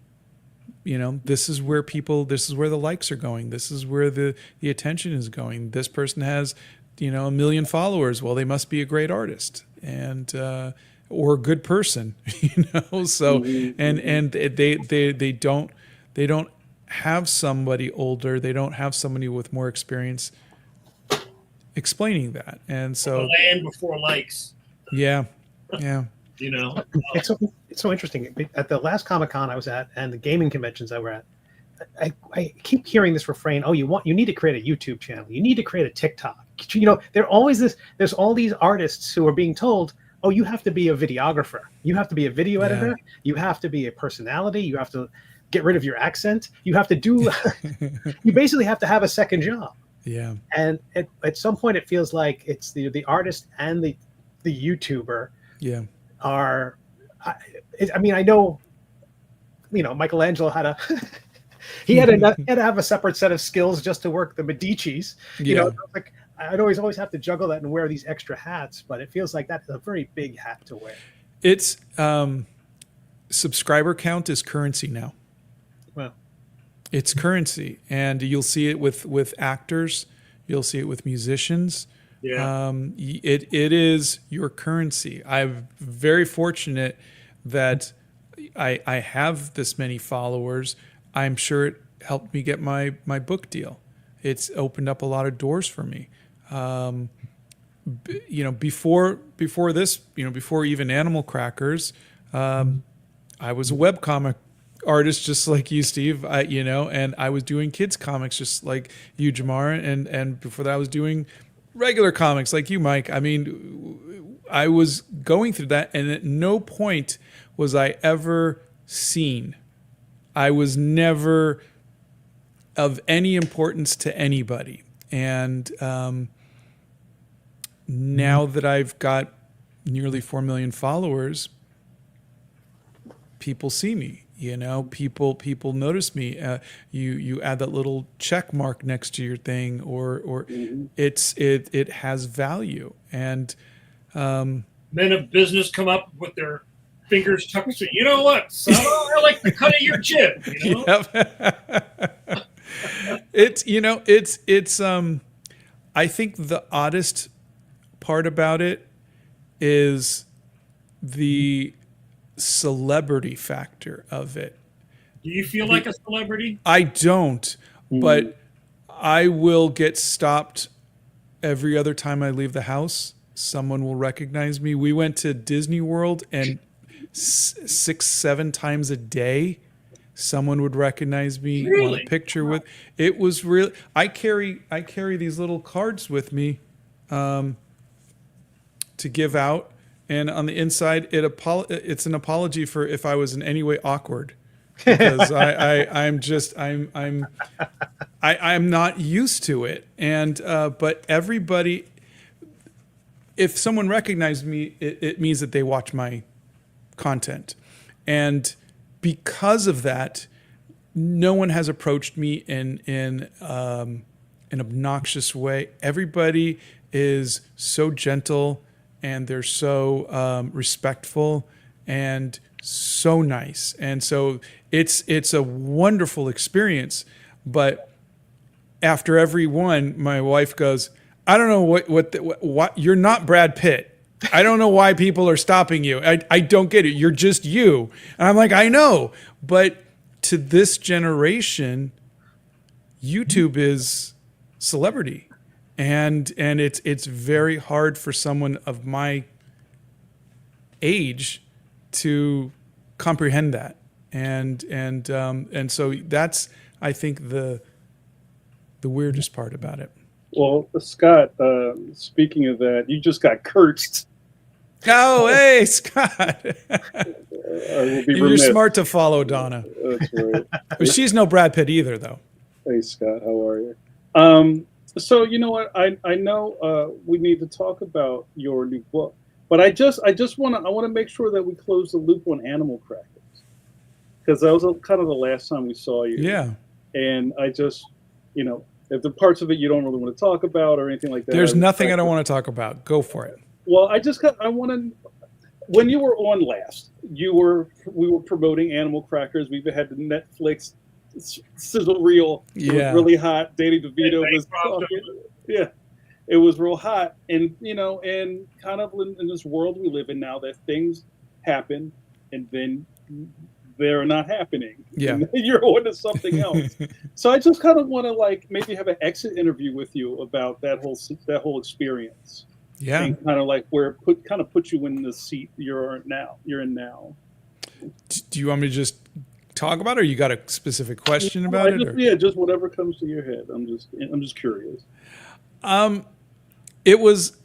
you know, this is where the likes are going. This is where the attention is going. This person has, you know, 1 million followers. Well, they must be a great artist and or a good person, you know. So and they don't have somebody older. They don't have somebody with more experience explaining that. And so the land before likes. Yeah. You know, it's so interesting. At the last Comic-Con I was at and the gaming conventions I were at, I keep hearing this refrain, oh, you need to create a YouTube channel. You need to create a TikTok. You know, there's all these artists who are being told, oh, you have to be a videographer. You have to be a video editor. You have to be a personality. You have to get rid of your accent. You have to do, you basically have to have a second job. Yeah. And at some point it feels like it's the artist and the YouTuber are, I mean, I know Michelangelo had he had to have a separate set of skills just to work the Medicis. Like I'd always have to juggle that and wear these extra hats, but it feels like that's a very big hat to wear. It's subscriber count is currency now. Well, it's currency, and you'll see it with actors. You'll see it with musicians. Yeah. It is your currency. I'm very fortunate that I have this many followers. I'm sure it helped me get my book deal. It's opened up a lot of doors for me. Before this, before even Animal Crackers, I was a webcomic artist just like you, Steve. And I was doing kids comics just like you, Jamar, and before that I was doing regular comics like you, Mike. I mean, I was going through that, and at no point was I ever seen. I was never of any importance to anybody. And now that I've got nearly 4 million followers, people see me. People notice me. You add that little check mark next to your thing, or it has value. And men of business come up with their fingers tucked. So you know what? Sava, I like the cut of your jib. Yep. It's I think the oddest part about it is the celebrity factor of it. Do you feel like a celebrity? I don't, but I will get stopped every other time I leave the house. Someone will recognize me. We went to Disney World, and 6-7 times a day someone would recognize me, Really? want a picture with. It was real. I carry these little cards with me to give out, and on the inside it's an apology for if I was in any way awkward, because I'm not used to it. And but everybody, if someone recognized me, it means that they watch my content. And because of that, no one has approached me in an obnoxious way. Everybody is so gentle, and they're so respectful and so nice. And so it's a wonderful experience. But after every one, my wife goes, I don't know what you're not Brad Pitt. I don't know why people are stopping you. I don't get it. You're just you. And I'm like, I know. But to this generation, YouTube is celebrity. And it's very hard for someone of my age to comprehend that. And so that's, I think, the weirdest part about it. Well, Scott, speaking of that, you just got cursed. Oh, hey, Scott. You're remiss. smart to follow Donna. That's right. But she's no Brad Pitt either, though. Hey, Scott, how are you? So you know what? I know we need to talk about your new book, but I want to make sure that we close the loop on Animal Crackers, because that was kind of the last time we saw you. Yeah. And I just, if the parts of it you don't really want to talk about or anything like that. There's nothing I don't want to talk about. Go for it. Well, I want to. When you were on last, we were promoting Animal Crackers. We've had the Netflix sizzle reel. It was really hot. Danny DeVito was talking. Yeah, it was real hot, and and kind of in this world we live in now, that things happen, and then they're not happening. Yeah, and you're on to something else. So I just kind of want to maybe have an exit interview with you about that whole experience. Yeah, and kind of where it put you in the seat you're in now. Do you want me to just talk about it, or you got a specific question about it? Yeah, just whatever comes to your head. I'm just curious. It was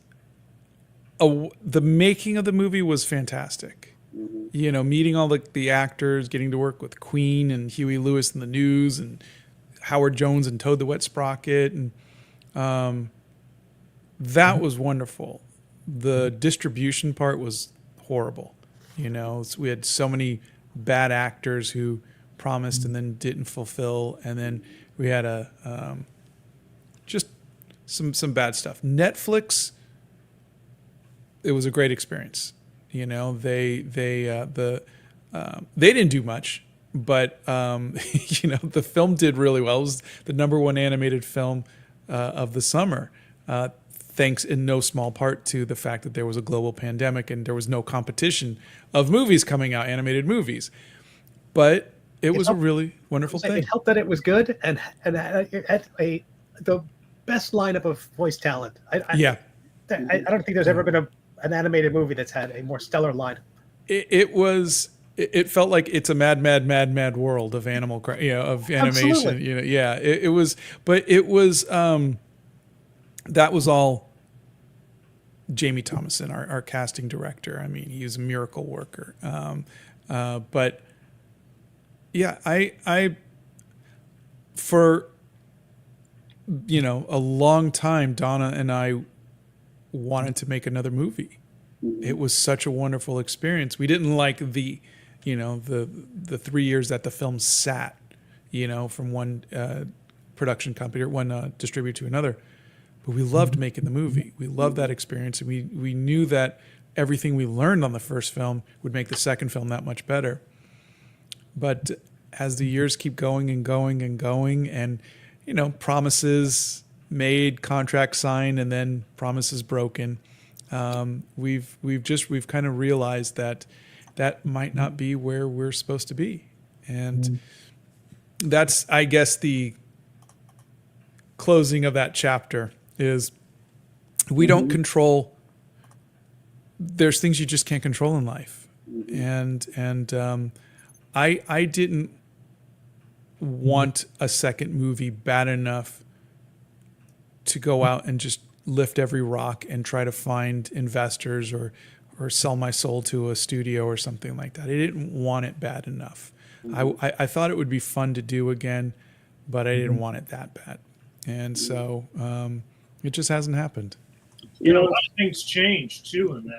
the making of the movie was fantastic. Mm-hmm. Meeting all the actors, getting to work with Queen and Huey Lewis in the News, and Howard Jones and Toad the Wet Sprocket, and that was wonderful. The distribution part was horrible. So we had so many bad actors who promised and then didn't fulfill, and then we had just some bad stuff. Netflix, it was a great experience. You know, they didn't do much, but you know, the film did really well. It was the #1 animated film of the summer, thanks in no small part to the fact that there was a global pandemic and there was no competition of movies coming out, animated movies. But it was a really wonderful thing. It helped that it was good and had the best lineup of voice talent. I don't think there's ever been an animated movie that's had a more stellar lineup. It felt like it's a mad world of of animation. Absolutely. You know, yeah. It was, but it was that was all Jamie Thomason, our casting director. I mean, he was a miracle worker. But yeah, I for a long time, Donna and I wanted to make another movie. It was such a wonderful experience. We didn't like the 3 years that the film sat, from one production company or one distributor to another. But we loved making the movie. We loved that experience. And we knew that everything we learned on the first film would make the second film that much better. But as the years keep going and going and going, and promises made, contracts signed, and then promises broken, we've kind of realized that might not be where we're supposed to be. And that's, I guess, the closing of that chapter is we don't control. There's things you just can't control in life. And I didn't want a second movie bad enough to go out and just lift every rock and try to find investors or sell my soul to a studio or something like that. I didn't want it bad enough. I thought it would be fun to do again, but I didn't want it that bad. And so it just hasn't happened. A lot of things changed too in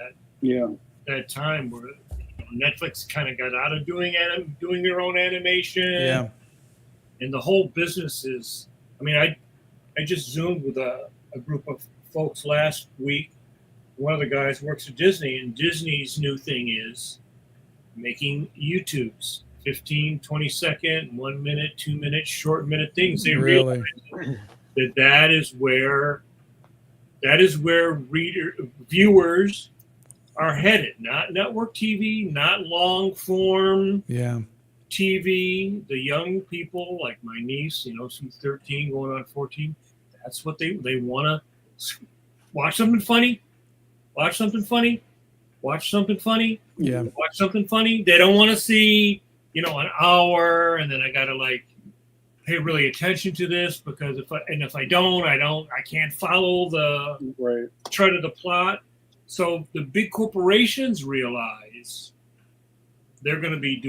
that time where Netflix kind of got out of doing their own animation. Yeah. And the whole business is, I just Zoomed with a group of folks last week. One of the guys works at Disney, and Disney's new thing is making YouTubes, 15, 20 second, 1 minute, 2 minute, short minute things. They realize that is where viewers are headed, not network TV, not long form TV. The young people, like my niece, she's 13 going on 14. That's what they want to watch. Something funny. Watch something funny. Watch something funny. Yeah. Watch something funny. They don't want to see, an hour, and then I gotta pay really attention to this because if I don't, I can't follow the thread of the plot. So the big corporations realize they're going to be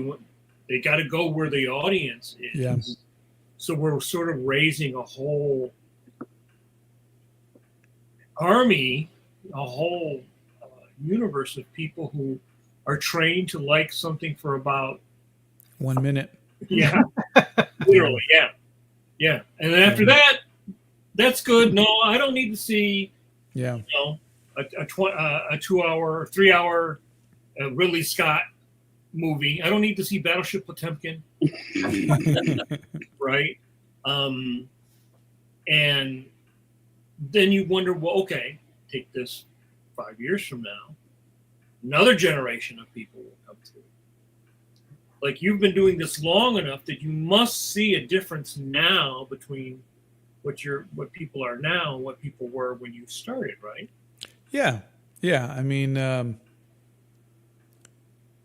they got to go where the audience is. Yeah. So we're sort of raising a whole army, a whole universe of people who are trained to like something for about 1 minute. Yeah. Literally, yeah. And then after that, that's good. No, I don't need to see a 2 hour, 3 hour Ridley Scott movie. I don't need to see Battleship Potemkin. Right? And then you wonder, well, okay, take this 5 years from now, another generation of people will come through. Like, you've been doing this long enough that you must see a difference now between what people are now and what people were when you started, right? Yeah. I mean,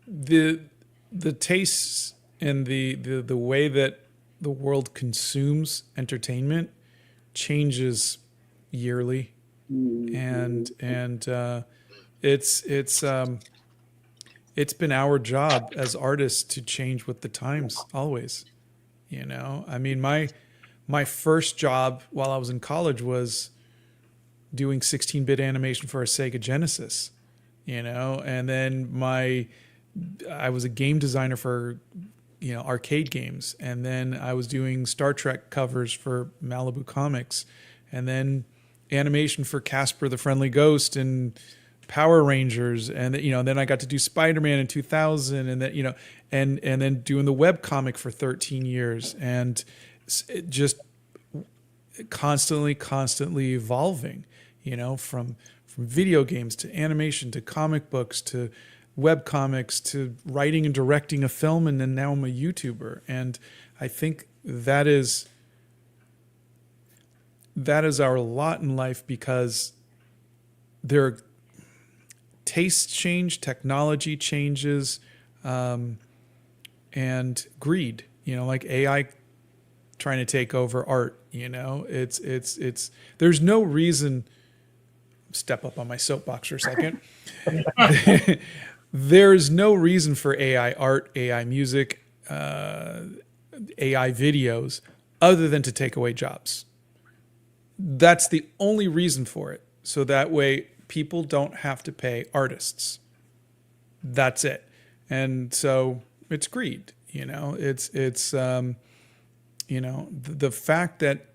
the tastes and the way that the world consumes entertainment changes yearly, and it's been our job as artists to change with the times always. I mean, my first job while I was in college was doing 16-bit animation for a Sega Genesis, and then I was a game designer for arcade games, and then I was doing Star Trek covers for Malibu Comics, and then animation for Casper the Friendly Ghost and Power Rangers, and then I got to do Spider-Man in 2000, and then and then doing the web comic for 13 years, and it just constantly evolving, from video games to animation to comic books to web comics to writing and directing a film, and then now I'm a YouTuber. And I think that is our lot in life, because there tastes change, technology changes, and greed, like AI trying to take over art. It's there's no reason. Step up on my soapbox for a second. There's no reason for AI art, AI music, AI videos, other than to take away jobs. That's the only reason for it. So that way people don't have to pay artists. That's it. And so it's greed, it's the fact that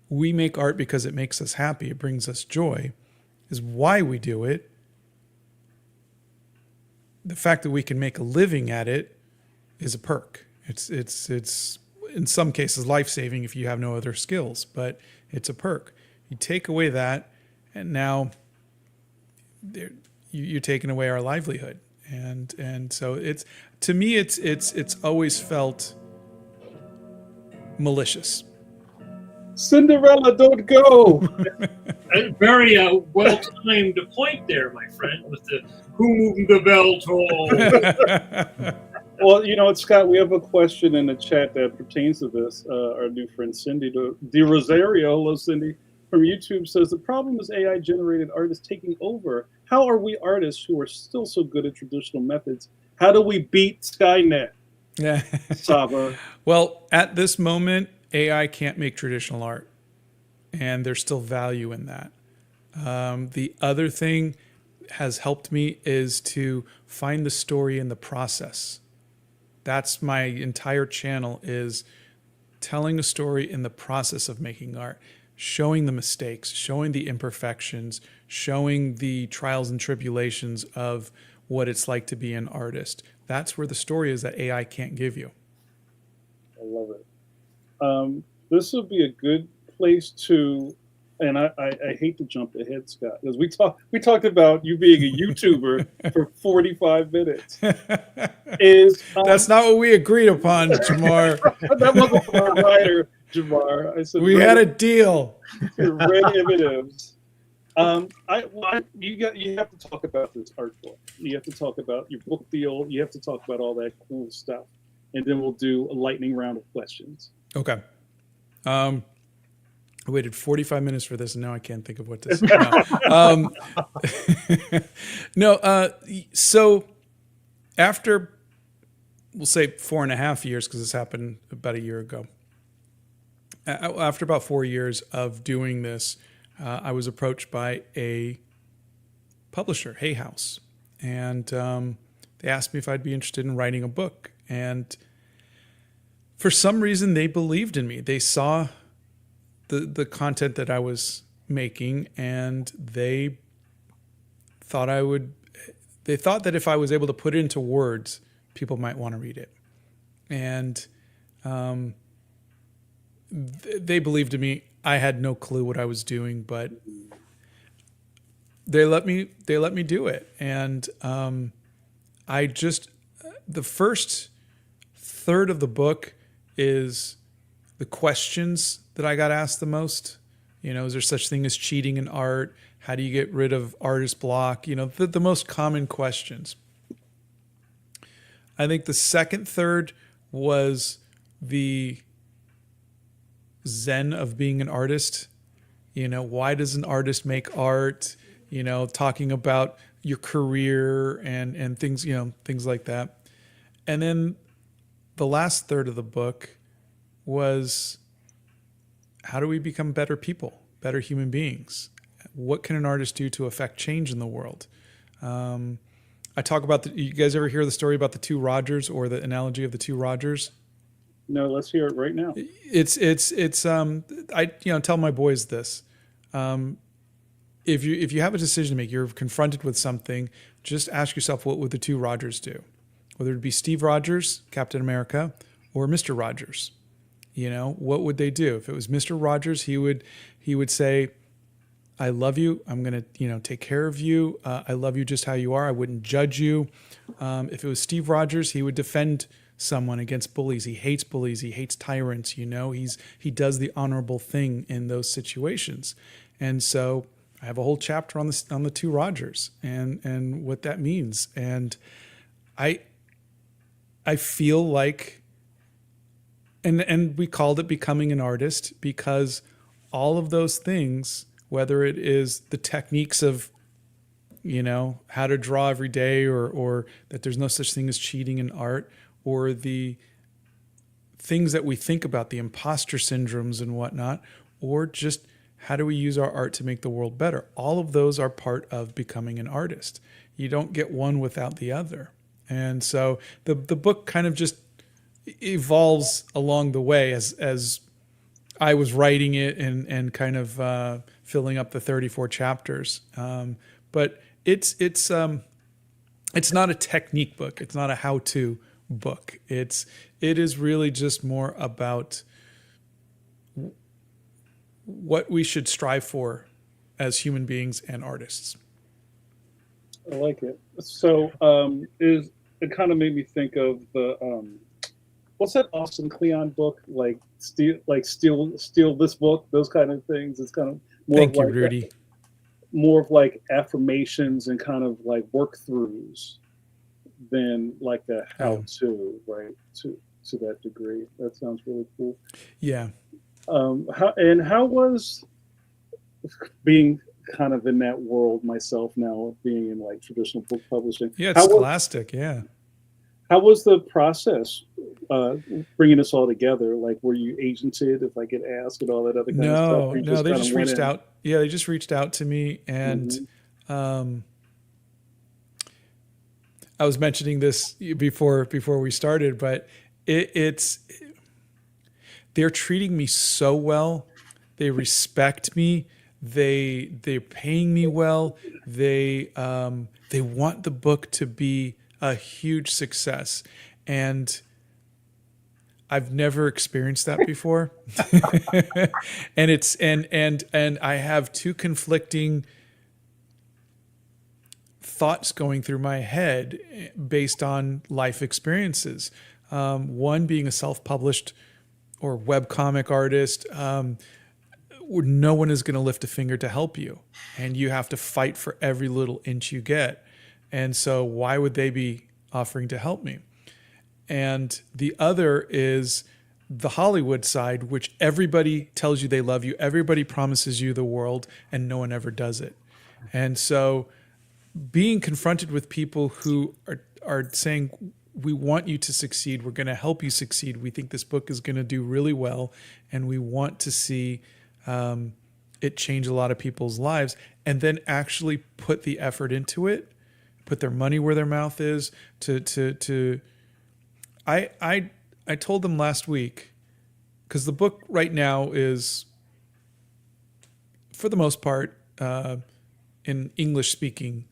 we make art because it makes us happy, it brings us joy, is why we do it. The fact that we can make a living at it is a perk. It's in some cases life-saving if you have no other skills, but it's a perk. You take away that, and now you're taking away our livelihood. And so it's, to me, it's always felt malicious. Cinderella, don't go. A very well-timed point there, my friend, with the whom the bell toll. Well, Scott, we have a question in the chat that pertains to this. Our new friend Cindy De Rosario, hello Cindy, from YouTube says, the problem is AI-generated art is taking over. How are we artists who are still so good at traditional methods? How do we beat Skynet? Yeah. Sava. Well, at this moment, AI can't make traditional art, and there's still value in that. The other thing has helped me is to find the story in the process. That's my entire channel, is telling a story in the process of making art, showing the mistakes, showing the imperfections, showing the trials and tribulations of what it's like to be an artist. That's where the story is that AI can't give you. I love it. This would be a good place to, and I hate to jump ahead, Scott, because we talked about you being a YouTuber for 45 minutes. That's not what we agreed upon, Jamar. That wasn't our writer, Jamar. I said we had a deal. Red M&Ms. You have to talk about this art book. You have to talk about your book deal. You have to talk about all that cool stuff, and then we'll do a lightning round of questions. Okay. I waited 45 minutes for this, and now I can't think of what to say. So after, we'll say 4.5 years, because this happened about a year ago. After about 4 years of doing this, I was approached by a publisher, Hay House, and they asked me if I'd be interested in writing a book. And for some reason, they believed in me. They saw the content that I was making, and they thought that if I was able to put it into words, people might want to read it. And they believed in me. I had no clue what I was doing, but they let me do it. And the first third of the book is the questions that I got asked the most. Is there such thing as cheating in art? How do you get rid of artist block? The most common questions. I think the second third was the zen of being an artist. Why does an artist make art? Talking about your career and things, things like that. And then the last third of the book was, how do we become better people, better human beings? What can an artist do to affect change in the world? I talk about you guys ever hear the story about the two Rogers, or the analogy of the two Rogers? No, let's hear it right now. I tell my boys this. If you have a decision to make, you're confronted with something, just ask yourself, what would the two Rogers do? Whether it be Steve Rogers, Captain America, or Mr. Rogers. What would they do? If it was Mr. Rogers, he would say, I love you. I'm going to, take care of you. I love you just how you are. I wouldn't judge you. If it was Steve Rogers, he would defend someone against bullies. He hates bullies. He hates tyrants. He does the honorable thing in those situations. And so I have a whole chapter on the two Rogers and what that means. And I feel like, and we called it Becoming an Artist, because all of those things, whether it is the techniques of, how to draw every day, or that there's no such thing as cheating in art, or the things that we think about, the imposter syndromes and whatnot, or just how do we use our art to make the world better? All of those are part of becoming an artist. You don't get one without the other. And so the book kind of just evolves along the way as I was writing it and kind of filling up the 34 chapters. But it's not a technique book. It's not a how-to book. It is really just more about what we should strive for as human beings and artists. I like it. So it kind of made me think of the what's that Austin Kleon book, like steal this book, those kind of things. It's kind of more Thank of you, like Rudy. More of like affirmations and kind of like work throughs than like the how to, right? To that degree. That sounds really cool. Yeah. How was being kind of in that world myself now, being in like traditional book publishing? Yeah, it's scholastic. How was the process bringing this all together? Like, were you agented, if I could ask, and all that other kind of stuff? No, they just reached out. Yeah, they just reached out to me, and I was mentioning this before we started, but they're treating me so well. They respect me. They're paying me well. They want the book to be a huge success, and I've never experienced that before. and I have two conflicting thoughts going through my head based on life experiences. One being a self-published or webcomic artist, no one is going to lift a finger to help you, and you have to fight for every little inch you get. And so why would they be offering to help me? And the other is the Hollywood side, which everybody tells you they love you. Everybody promises you the world, and no one ever does it. And so being confronted with people who are saying, we want you to succeed. We're going to help you succeed. We think this book is going to do really well, and we want to see it change a lot of people's lives, and then actually put the effort into it, put their money where their mouth is. I told them last week, because the book right now is, for the most part, in English-speaking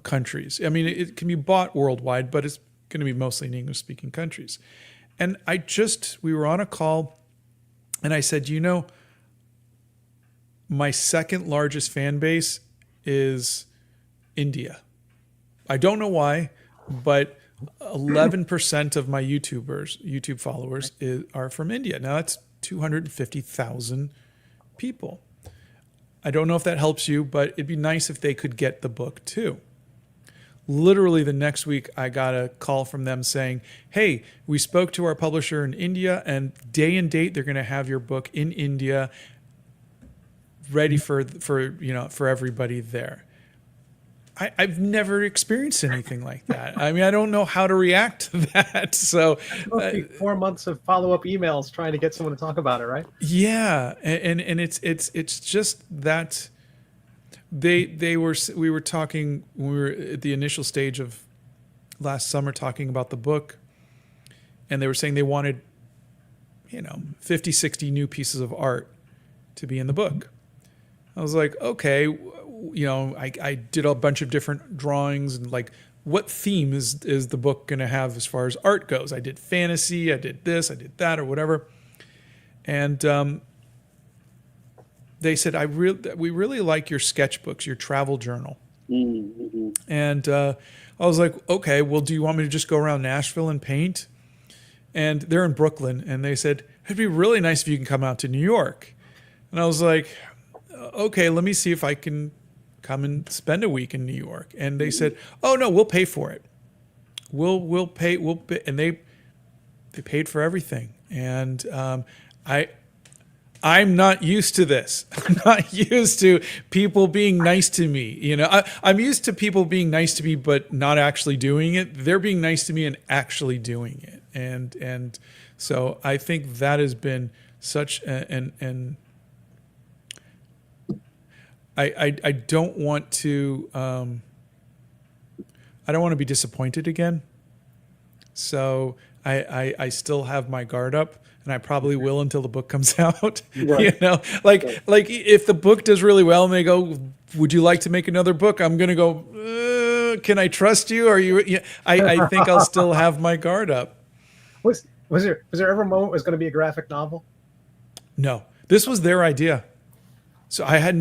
countries. I mean, it can be bought worldwide, but it's going to be mostly in English-speaking countries. And we were on a call, and I said, my second largest fan base is India. I don't know why, but 11% of my YouTube followers are from India. Now that's 250,000 people. I don't know if that helps you, but it'd be nice if they could get the book too. Literally the next week, I got a call from them saying, hey, we spoke to our publisher in India, and day and date, they're going to have your book in India ready for everybody there. I've never experienced anything like that. I mean, I don't know how to react to that. So 4 months of follow-up emails trying to get someone to talk about it, right? Yeah. And it's just that we were talking when we were at the initial stage of last summer talking about the book, and they were saying they wanted 50, 60 new pieces of art to be in the book. I was like, okay, I did a bunch of different drawings and like, what theme is the book going to have as far as art goes? I did fantasy, I did this, I did that, or whatever. And they said, we really like your sketchbooks, your travel journal. Mm-hmm. And I was like, okay, well, do you want me to just go around Nashville and paint? And they're in Brooklyn, and they said, it'd be really nice if you can come out to New York. And I was like, okay, let me see if I can come and spend a week in New York. And they said, oh no, we'll pay for it. We'll pay. And they paid for everything. And I'm not used to this. I'm not used to people being nice to me. I'm used to people being nice to me, but not actually doing it. They're being nice to me and actually doing it. And so I think that has been such an I don't want to be disappointed again. So I still have my guard up, and I probably will until the book comes out. Right. Like if the book does really well and they go, would you like to make another book? I'm going to go, can I trust you? Are you? Yeah, I think I'll still have my guard up. Was there ever a moment it was going to be a graphic novel? No, this was their idea. So I had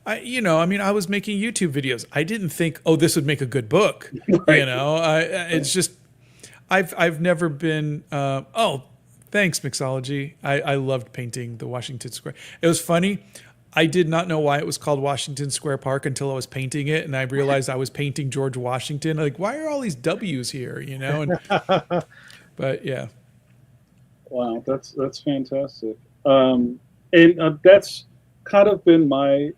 I was making YouTube videos. I didn't think, this would make a good book. Right. It's just, I've never been, thanks, Mixology. I loved painting the Washington Square. It was funny. I did not know why it was called Washington Square Park until I was painting it. And I realized I was painting George Washington. Like, why are all these W's here? And, but yeah. Wow, that's fantastic. And that's kind of been my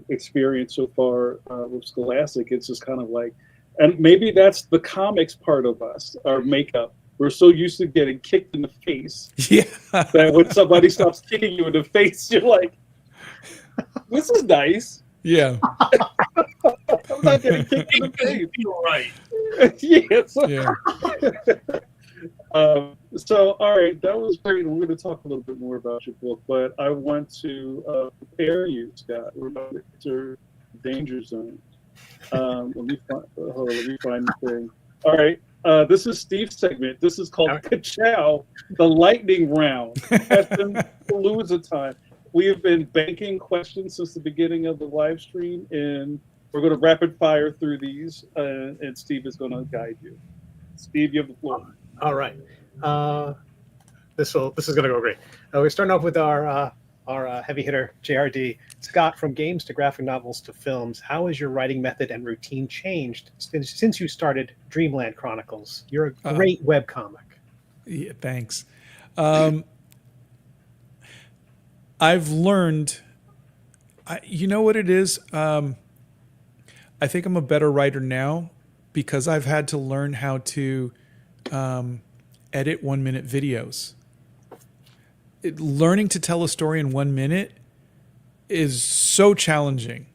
experience so far with Scholastic. It's just kind of like, and maybe that's the comics part of us, our makeup. We're so used to getting kicked in the face that when somebody stops kicking you in the face, you're like, this is nice. Yeah. I'm not getting kicked in the face. You're right. Yes. Yeah. So, all right, that was great. We're going to talk a little bit more about your book, but I want to prepare you, Scott. We're about to enter danger zone. Let me find the thing. All right, this is Steve's segment. This is called Ka-Chow, the lightning round. Question Palooza time. We have been banking questions since the beginning of the live stream, and we're going to rapid fire through these, and Steve is going to guide you. Steve, you have the floor. All right. This is going to go great. We're starting off with our heavy hitter, JRD. Scott, from games to graphic novels to films, how has your writing method and routine changed since you started Dreamland Chronicles? You're a great webcomic. Yeah, thanks. I've learned, you know what it is? I think I'm a better writer now because I've had to learn how to edit 1-minute videos. Learning to tell a story in 1 minute is so challenging.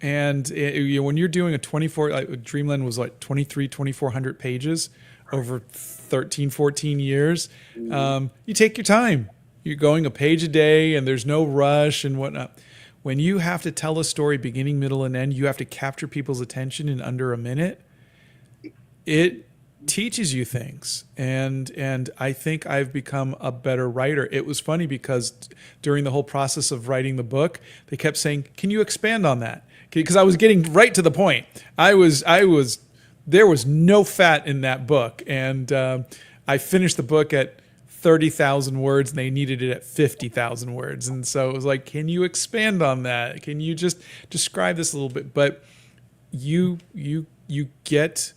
And when you're doing a Dreamland was like 2,400 pages over 13, 14 years. You take your time. You're going a page a day and there's no rush and whatnot. When you have to tell a story beginning, middle, and end, you have to capture people's attention in under a minute. It teaches you things. And I think I've become a better writer. It was funny because during the whole process of writing the book, they kept saying, can you expand on that? Because I was getting right to the point. There was no fat in that book. And I finished the book at 30,000 words and they needed it at 50,000 words. And so it was like, can you expand on that? Can you just describe this a little bit? But you get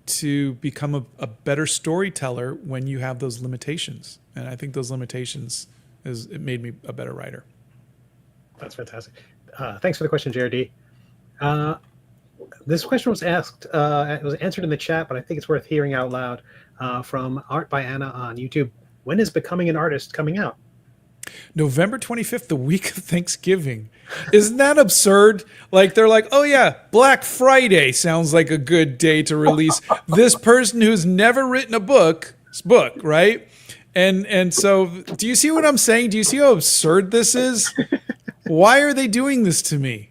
to become a better storyteller when you have those limitations. And I think those limitations it made me a better writer. That's fantastic. Thanks for the question, JRD. This question was asked, it was answered in the chat, but I think it's worth hearing out loud from Art by Anna on YouTube. When is Becoming an Artist coming out? November 25th, the week of Thanksgiving. Isn't that absurd? Like, they're like, oh yeah, Black Friday sounds like a good day to release this person who's never written a book, right? And so, do you see what I'm saying? Do you see how absurd this is? Why are they doing this to me?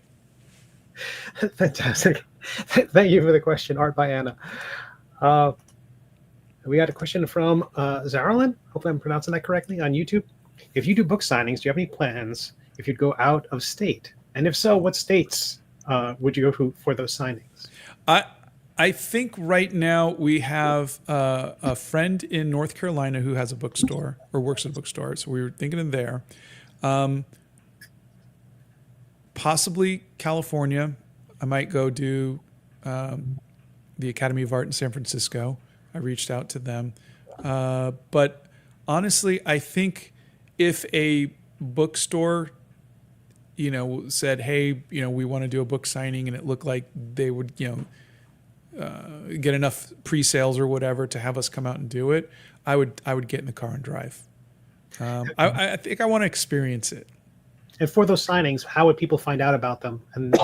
Fantastic. Thank you for the question, Art by Anna. We got a question from Zarlin. Hopefully I'm pronouncing that correctly on YouTube. If you do book signings, do you have any plans if you'd go out of state? And if so, what states would you go to for those signings? I think right now we have a friend in North Carolina who has a bookstore or works at a bookstore. So we were thinking of there. Possibly California. I might go do the Academy of Art in San Francisco. I reached out to them. But honestly, I think if a bookstore, said, hey, we want to do a book signing, and it looked like they would, get enough pre-sales or whatever to have us come out and do it, I would get in the car and drive. I think I want to experience it. And for those signings, how would people find out about them? And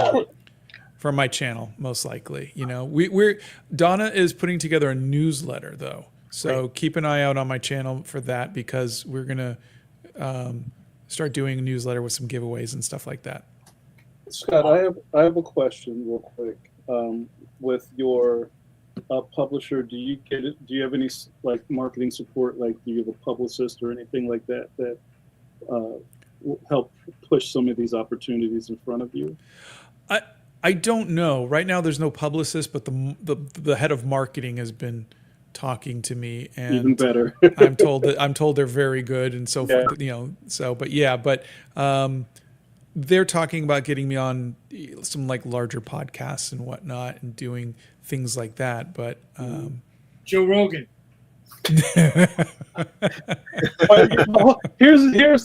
from my channel, most likely. We're Donna is putting together a newsletter though, so keep an eye out on my channel for that, because we're gonna start doing a newsletter with some giveaways and stuff like that. Scott, I have a question real quick. With your publisher, do you have any like marketing support? Like, do you have a publicist or anything like that will help push some of these opportunities in front of you? I don't know. Right now, there's no publicist, but the head of marketing has been talking to me, and even better. I'm told they're very good, and so forth. But they're talking about getting me on some like larger podcasts and whatnot, and doing things like that. But Joe Rogan. Here's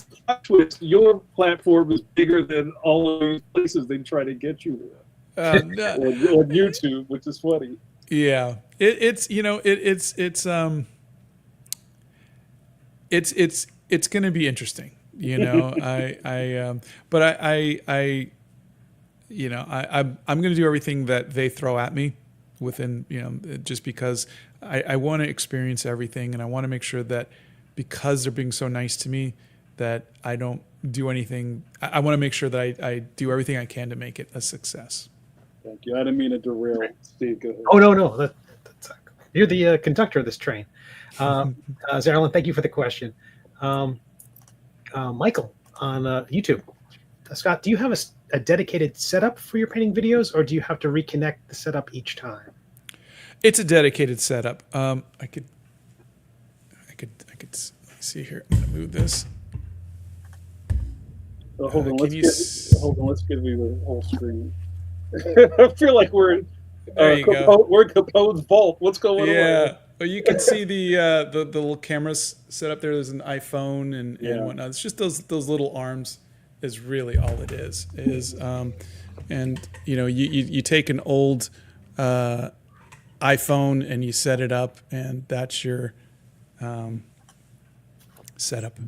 the plot twist. Your platform is bigger than all of those places they try to get you with. On YouTube, which is funny. Yeah, it's going to be interesting. I'm going to do everything that they throw at me within, just because I want to experience everything, and I want to make sure that because they're being so nice to me that I don't do anything. I want to make sure that I do everything I can to make it a success. Thank you. I didn't mean to derail. Steve, go ahead. Oh, no. You're the conductor of this train. Zarlin, thank you for the question. Michael on YouTube. Scott, do you have a dedicated setup for your painting videos, or do you have to reconnect the setup each time? It's a dedicated setup. I could see here. I'm gonna move this. Hold on. Let's give you the whole screen. I feel like we're in Capone's vault. What's going on? Yeah. Well, you can see the little cameras set up there. There's an iPhone and whatnot. It's just those little arms is really all it is. And you take an old iPhone and you set it up, and that's your setup.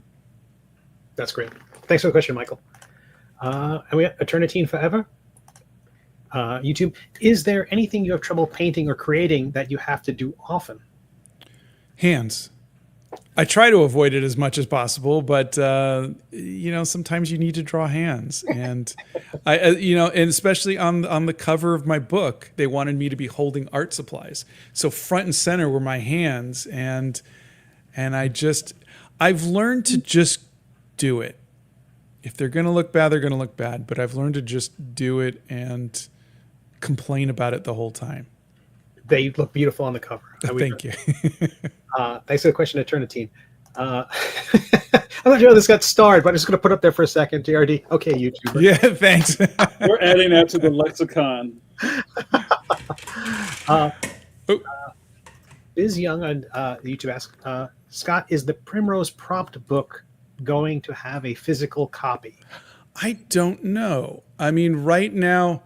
That's great. Thanks for the question, Michael. And we have Eternity Forever. YouTube, is there anything you have trouble painting or creating that you have to do often? Hands. I try to avoid it as much as possible, but sometimes you need to draw hands, and and especially on the cover of my book, they wanted me to be holding art supplies, so front and center were my hands, and I've learned to just do it. If they're gonna look bad, they're gonna look bad, but I've learned to just do it and complain about it the whole time. They look beautiful on the cover. Thank you. Thanks for the question, Eternity. I'm not sure how this got started, but I'm just going to put up there for a second, JRD. Okay, YouTuber. Yeah, thanks. We're adding that to the lexicon. Biz Young on YouTube asks, Scott, is the Primrose Prompt book going to have a physical copy? I don't know. I mean, right now,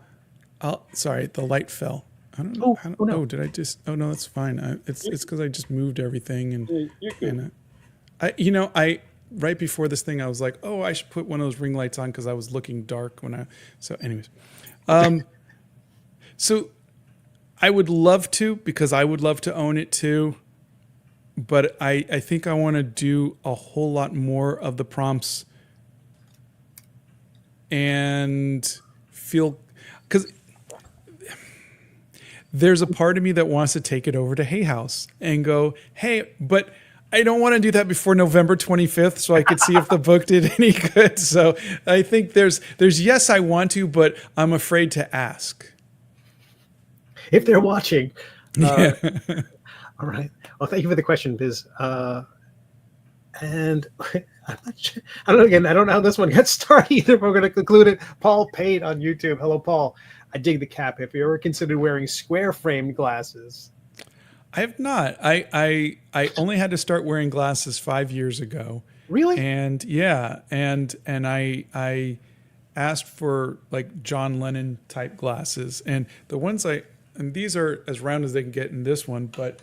sorry, the light fell. I don't know. No. Oh, did I just? Oh no, that's fine. It's because I just moved everything, and You're good. I right before this thing, I was like, oh, I should put one of those ring lights on because I was looking dark so anyways. So I would love to, because I would love to own it too. But I think I want to do a whole lot more of the prompts and feel, because there's a part of me that wants to take it over to Hay House and go, hey, but I don't want to do that before November 25th so I could see if the book did any good. So I think there's yes, I want to, but I'm afraid to ask. If they're watching. Yeah. All right. Well, thank you for the question, Biz. And I'm not sure, I don't know how this one got started either, but we're going to conclude it. Paul Pate on YouTube. Hello, Paul. I dig the cap. Have you ever considered wearing square framed glasses? I have not. I only had to start wearing glasses 5 years ago. Really? And yeah, and I asked for like John Lennon type glasses, and the ones and these are as round as they can get in this one, but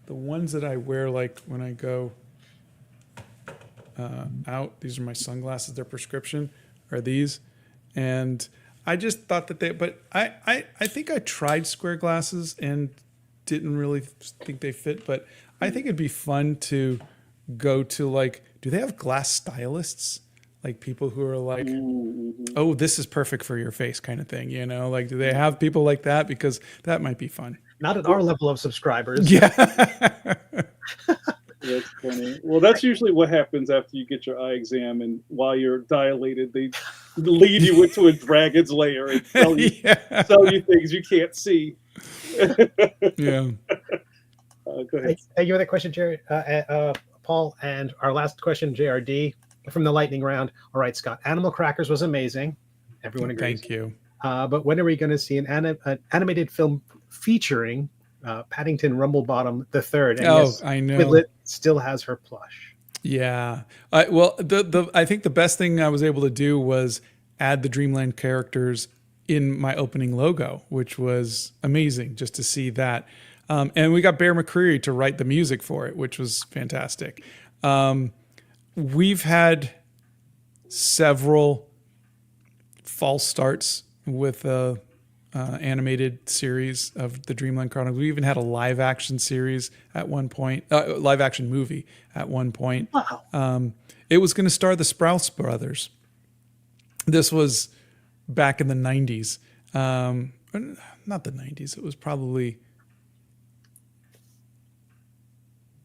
the ones that I wear, like when I go out, these are my sunglasses, they're prescription, are these. And I just thought that but I think I tried square glasses and didn't really think they fit, but I think it'd be fun to go to, like, do they have glass stylists? Like people who are like, oh, this is perfect for your face kind of thing, you know? Like, do they have people like that? Because that might be fun. Not at our level of subscribers. Yeah. That's funny. Well, that's usually what happens after you get your eye exam, and while you're dilated, they lead you into a dragon's lair and tell you things you can't see. Yeah. Go ahead. Thank you for that question, Jerry, Paul. And our last question, JRD, from the lightning round. All right, Scott. Animal Crackers was amazing. Everyone agrees. Thank you. But when are we going to see an animated film featuring Paddington Rumblebottom III? And yes, I know. Quidlet still has her plush. Yeah. Well, I think the best thing I was able to do was add the Dreamland characters in my opening logo, which was amazing just to see that. And we got Bear McCreary to write the music for it, which was fantastic. We've had several false starts with animated series of the Dreamland Chronicles. We even had a live action series at one point, live action movie at one point. Wow. It was going to star the Sprouse brothers. This was back in the 90s. Not the 90s. It was probably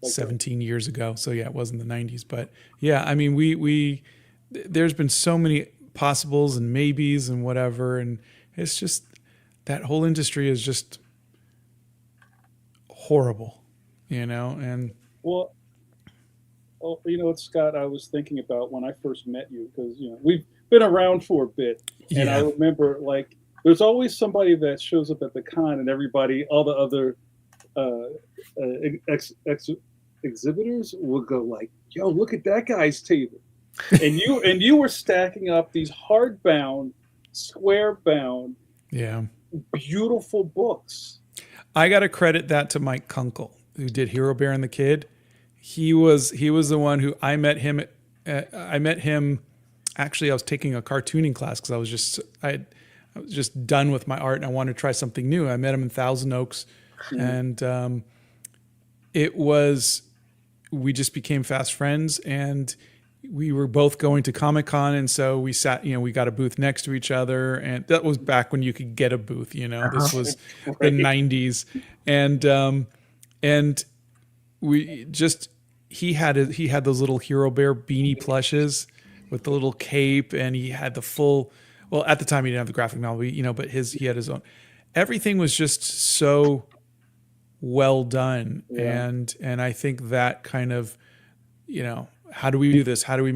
17 years ago. So yeah, it wasn't the 90s, but yeah, I mean, there's been so many possibles and maybes and whatever. And it's just, that whole industry is just horrible, you know? And well, you know, Scott, I was thinking about when I first met you, because, you know, we've been around for a bit. And I remember, like, there's always somebody that shows up at the con, and all the other exhibitors will go like, yo, look at that guy's table. And you were stacking up these hardbound, square-bound, beautiful books. I got to credit that to Mike Kunkel, who did Hero Bear and the Kid. He was the one who I met him. Actually, I was taking a cartooning class because I was just done with my art and I wanted to try something new. I met him in Thousand Oaks, and we just became fast friends, and we were both going to Comic-Con, and so we sat, you know, we got a booth next to each other, and that was back when you could get a booth, you know. This was the 90s, and we just, he had those little Hero Bear beanie plushes with the little cape, and he had the full, well, at the time he didn't have the graphic novel, you know, but he had his own. Everything was just so well done. And I think that kind of, you know, how do we do this? How do we,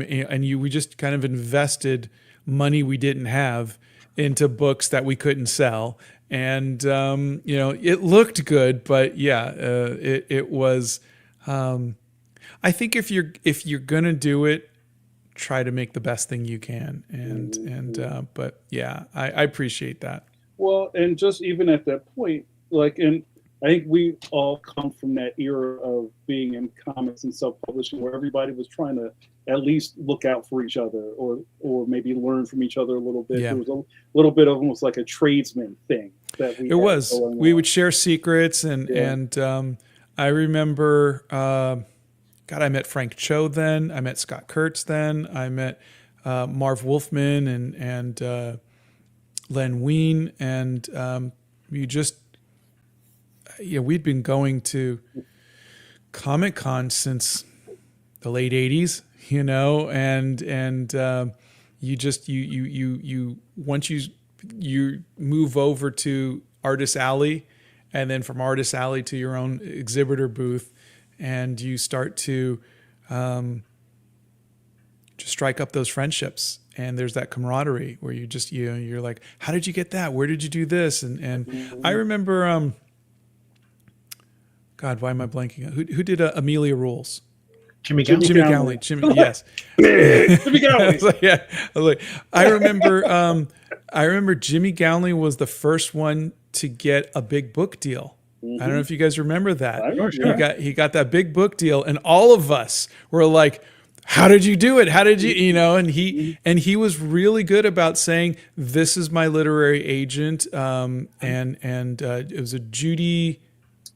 we just kind of invested money we didn't have into books that we couldn't sell. And, you know, it looked good, but it was, I think if you're going to do it, try to make the best thing you can. But yeah, I appreciate that. Well, and just even at that point, like, and I think we all come from that era of being in comics and self-publishing where everybody was trying to at least look out for each other, or maybe learn from each other a little bit. Yeah. There was a little bit of almost like a tradesman thing that we It was. going We on. would share secrets, and I remember, God, I met Frank Cho then. I met Scott Kurtz then. I met Marv Wolfman and Len Wein, and we'd been going to Comic-Con since the late 80s, and you once you move over to Artist Alley, and then from Artist Alley to your own exhibitor booth, and you start to just strike up those friendships, and there's that camaraderie where you're like, how did you get that? Where did you do this? And I remember, God, why am I blanking? Who did Amelia Rules? Jimmy Jimmy Gownley. Gownley. Yes. Jimmy Gownley. I remember Jimmy Gownley was the first one to get a big book deal. I don't know if you guys remember that. He got that big book deal, and all of us were like, how did you do it? How did you, and he was really good about saying, this is my literary agent. And it was a Judy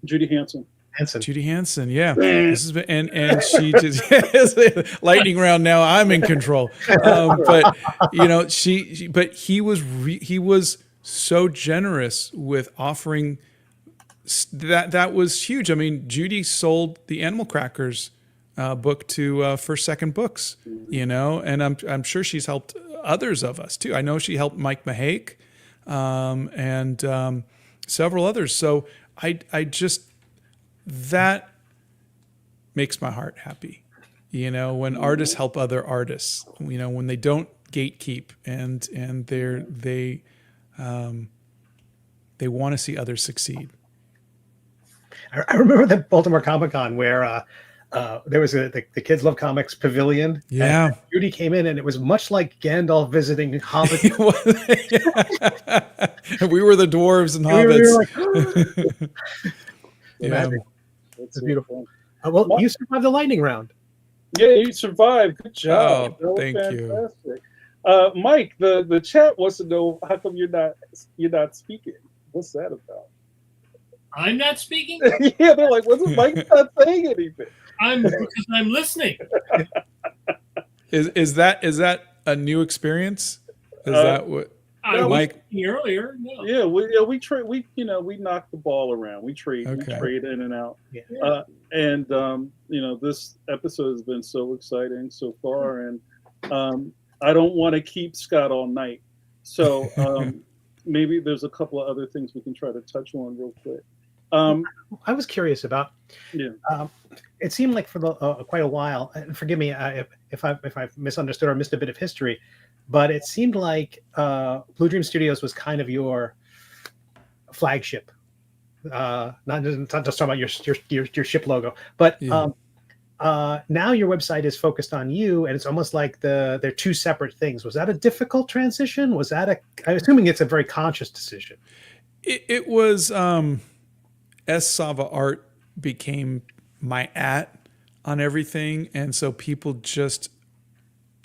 Hansen. Judy Hansen, yeah. This is and she just lightning round. Now I'm in control, but he was so generous with offering that was huge. I mean, Judy sold the Animal Crackers book to First Second Books, and I'm sure she's helped others of us too. I know she helped Mike Mahake and several others. So I just. That makes my heart happy, when artists help other artists, when they don't gatekeep and they want to see others succeed. I remember the Baltimore Comic-Con where there was the Kids Love Comics Pavilion. Yeah. And Judy came in, and it was much like Gandalf visiting hobbits. We were the dwarves and hobbits. We were like, yeah. It's beautiful. Well, you survived the lightning round. Yeah, you survived. Good job. Oh, thank you. Mike, the chat wants to know how come you're not speaking. What's that about? I'm not speaking? Yeah, they're like, what's Mike not saying anything? Because I'm listening. Is that a new experience? Is that what I was Mike earlier? No. Yeah, we trade. We knock the ball around. We trade. Okay. We trade in and out. Yeah. And this episode has been so exciting so far, and I don't want to keep Scott all night. So maybe there's a couple of other things we can try to touch on real quick. I was curious about. Yeah. It seemed like for quite a while. And forgive me if I've misunderstood or missed a bit of history. But it seemed like Blue Dream Studios was kind of your flagship. Not just talking about your ship logo, but Yeah. Now your website is focused on you, and it's almost like they're two separate things. Was that a difficult transition? Was that I'm assuming it's a very conscious decision. It was S Sava Art became my on everything, and so people just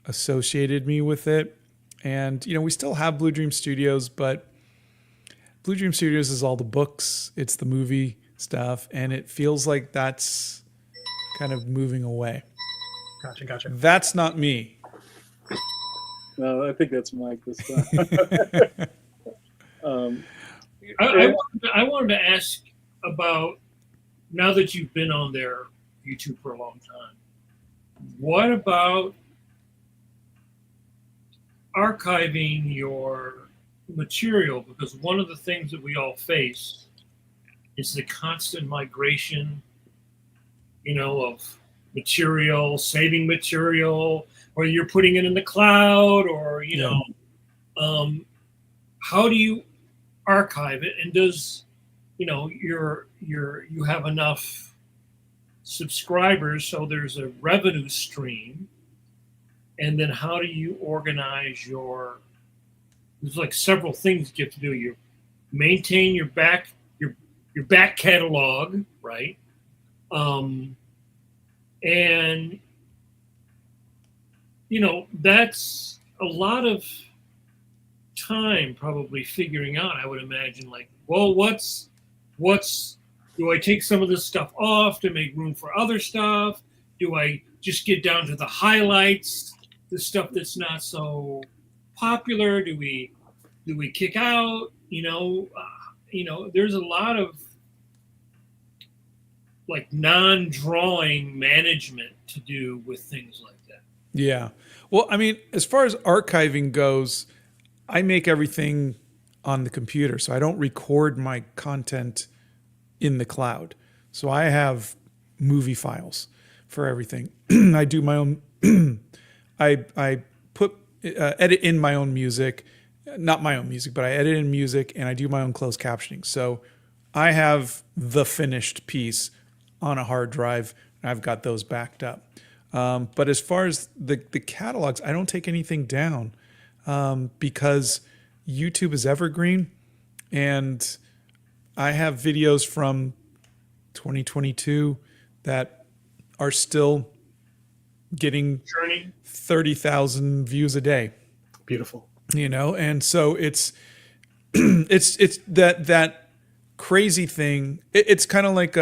associated me with it. And we still have Blue Dream Studios, but Blue Dream Studios is all the books, it's the movie stuff, and it feels like that's kind of moving away. Gotcha. That's not me. No, I think that's Mike this time. I wanted to ask about, now that you've been on their YouTube for a long time, what about archiving your material? Because one of the things that we all face is the constant migration, of material, saving material, or you're putting it in the cloud, or how do you archive it? And does you have enough subscribers so there's a revenue stream? And then how do you organize there's like several things you have to do. You maintain your back catalog, right? And that's a lot of time probably figuring out, I would imagine, like, well, do I take some of this stuff off to make room for other stuff? Do I just get down to the highlights, the stuff that's not so popular? Do we kick out? There's a lot of like non-drawing management to do with things like that. Yeah. Well, I mean, as far as archiving goes, I make everything on the computer, so I don't record my content in the cloud. So I have movie files for everything. I do my own. I put edit in my own music, not my own music, but I edit in music, and I do my own closed captioning. So I have the finished piece on a hard drive, and I've got those backed up. But as far as the catalogs, I don't take anything down because YouTube is evergreen, and I have videos from 2022 that are still getting 30,000 views a day. Beautiful. And so it's that crazy thing. It's kind of like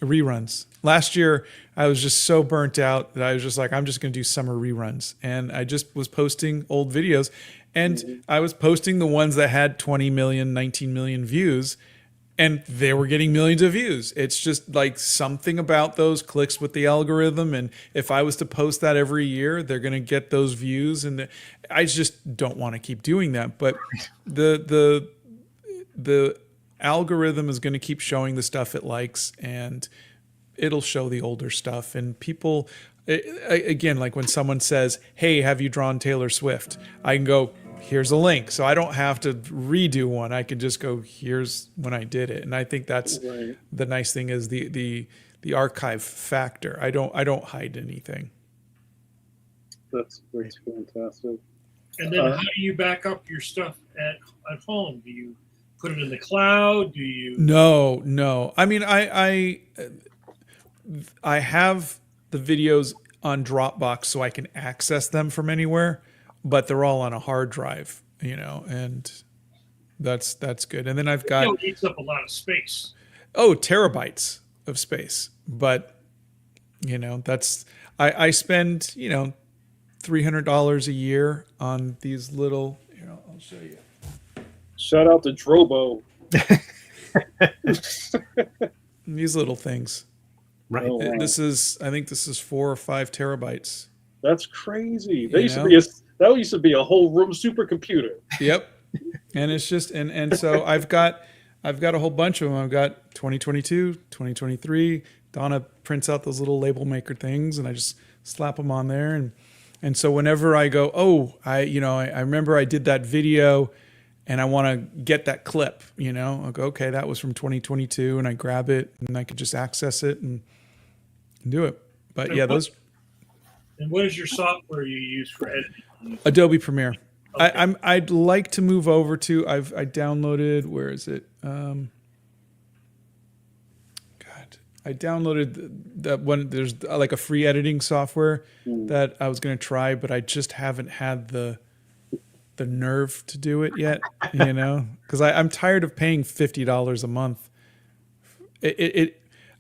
reruns. Last year, I was just so burnt out that I was just like, I'm just going to do summer reruns. And I just was posting old videos, and I was posting the ones that had 20 million, 19 million views, and they were getting millions of views. It's just like something about those clicks with the algorithm. And if I was to post that every year, they're going to get those views. And I just don't want to keep doing that. But the algorithm is going to keep showing the stuff it likes, and it'll show the older stuff. And people, again, like when someone says, hey, have you drawn Taylor Swift? I can go, here's a link. So I don't have to redo one. I can just go, here's when I did it. And I think that's Right. the nice thing is the archive factor. I don't hide anything. That's fantastic. And then how do you back up your stuff at home? Do you put it in the cloud? Do you? No. I mean, I have the videos on Dropbox so I can access them from anywhere, but they're all on a hard drive, and that's good. And then I've got It eats up a lot of space. terabytes of space, but that's I spend $300 a year on these little. I'll show you. Shout out to Drobo. These little things. Right. Oh, wow. I think this is 4 or 5 terabytes. That's crazy. You That used know? that used to be a whole room supercomputer. Yep. And it's just and so I've got a whole bunch of them. I've got 2022, 2023. Donna prints out those little label maker things, and I just slap them on there. And so whenever I go, I remember I did that video, and I want to get that clip. I'll go, okay, that was from 2022, and I grab it, and I can just access it and do it. But And yeah, what is your software you use for editing? Adobe Premiere. Okay. I'd like to move over to. I downloaded. Where is it? I downloaded that one. There's like a free editing software that I was going to try, but I just haven't had the nerve to do it yet. Because I'm tired of paying $50 a month.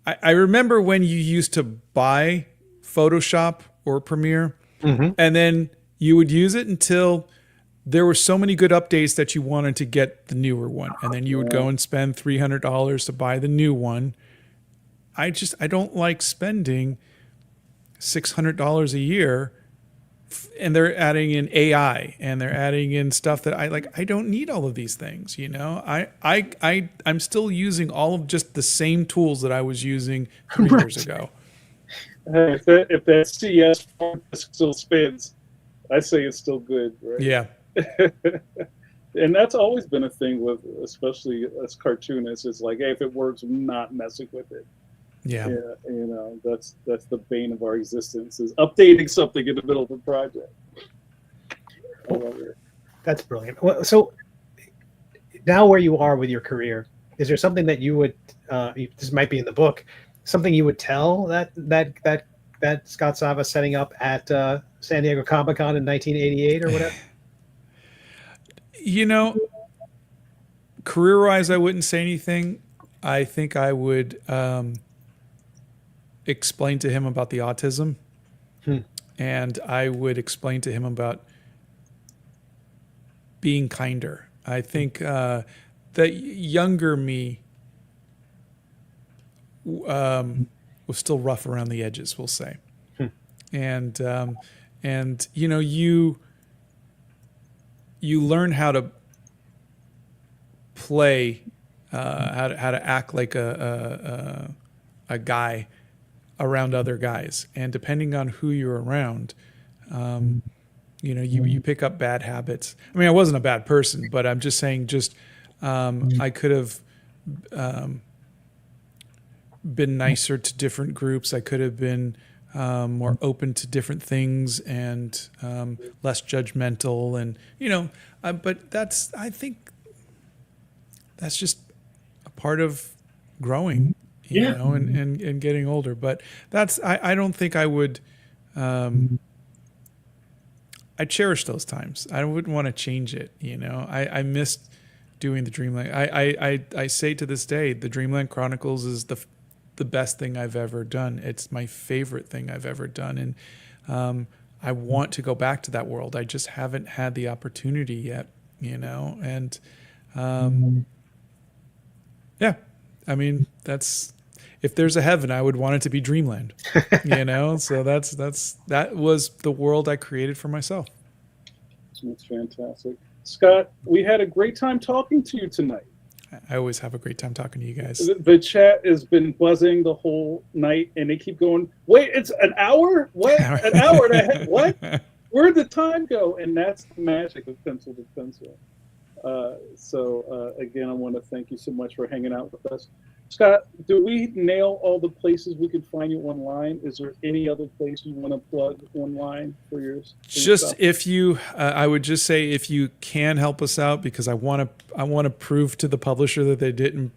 I remember when you used to buy Photoshop or Premiere, and then you would use it until there were so many good updates that you wanted to get the newer one, and then you would go and spend $300 to buy the new one. I don't like spending $600 a year, and they're adding in AI and they're adding in stuff that I don't need all of these things. I'm still using all of just the same tools that I was using 3 years ago. Hey, if that CS still spins, I say it's still good, right? Yeah. And that's always been a thing with, especially as cartoonists, is like, hey, if it works, I'm not messing with it. Yeah. Yeah, that's the bane of our existence, is updating something in the middle of a project. I love it. That's brilliant. Well, so now where you are with your career, is there something that you would, this might be in the book, something you would tell that Scott Sava setting up at San Diego Comic-Con in 1988 or whatever? You know, career-wise, I wouldn't say anything. I think I would explain to him about the autism, and I would explain to him about being kinder. I think the younger me was still rough around the edges, we'll say. And you know, you learn how to play, how to act like a guy around other guys, and depending on who you're around, you know, you pick up bad habits. I mean, I wasn't a bad person, but I'm just saying, I could have been nicer to different groups. I could have been more open to different things and less judgmental, and you know, but I think that's just a part of growing, you know, and getting older. But I don't think I would. I cherish those times. I wouldn't want to change it. You know, I missed doing the Dreamland. I say to this day, the Dreamland Chronicles is the best thing I've ever done. It's my favorite thing I've ever done. And I want to go back to that world. I just haven't had the opportunity yet, you know? And yeah, I mean, if there's a heaven, I would want it to be Dreamland, you know? So that was the world I created for myself. That's fantastic. Scott, we had a great time talking to you tonight. I always have a great time talking to you guys. The chat has been buzzing the whole night, and they keep going, wait, it's an hour? What? An hour and a half? What? Where'd the time go? And that's the magic of Pencil to Pencil. Again, I want to thank you so much for hanging out with us. Scott, do we nail all the places we can find you online? Is there any other place you want to plug online for yours? Just if you, I would just say if you can help us out, because I want to prove to the publisher that they didn't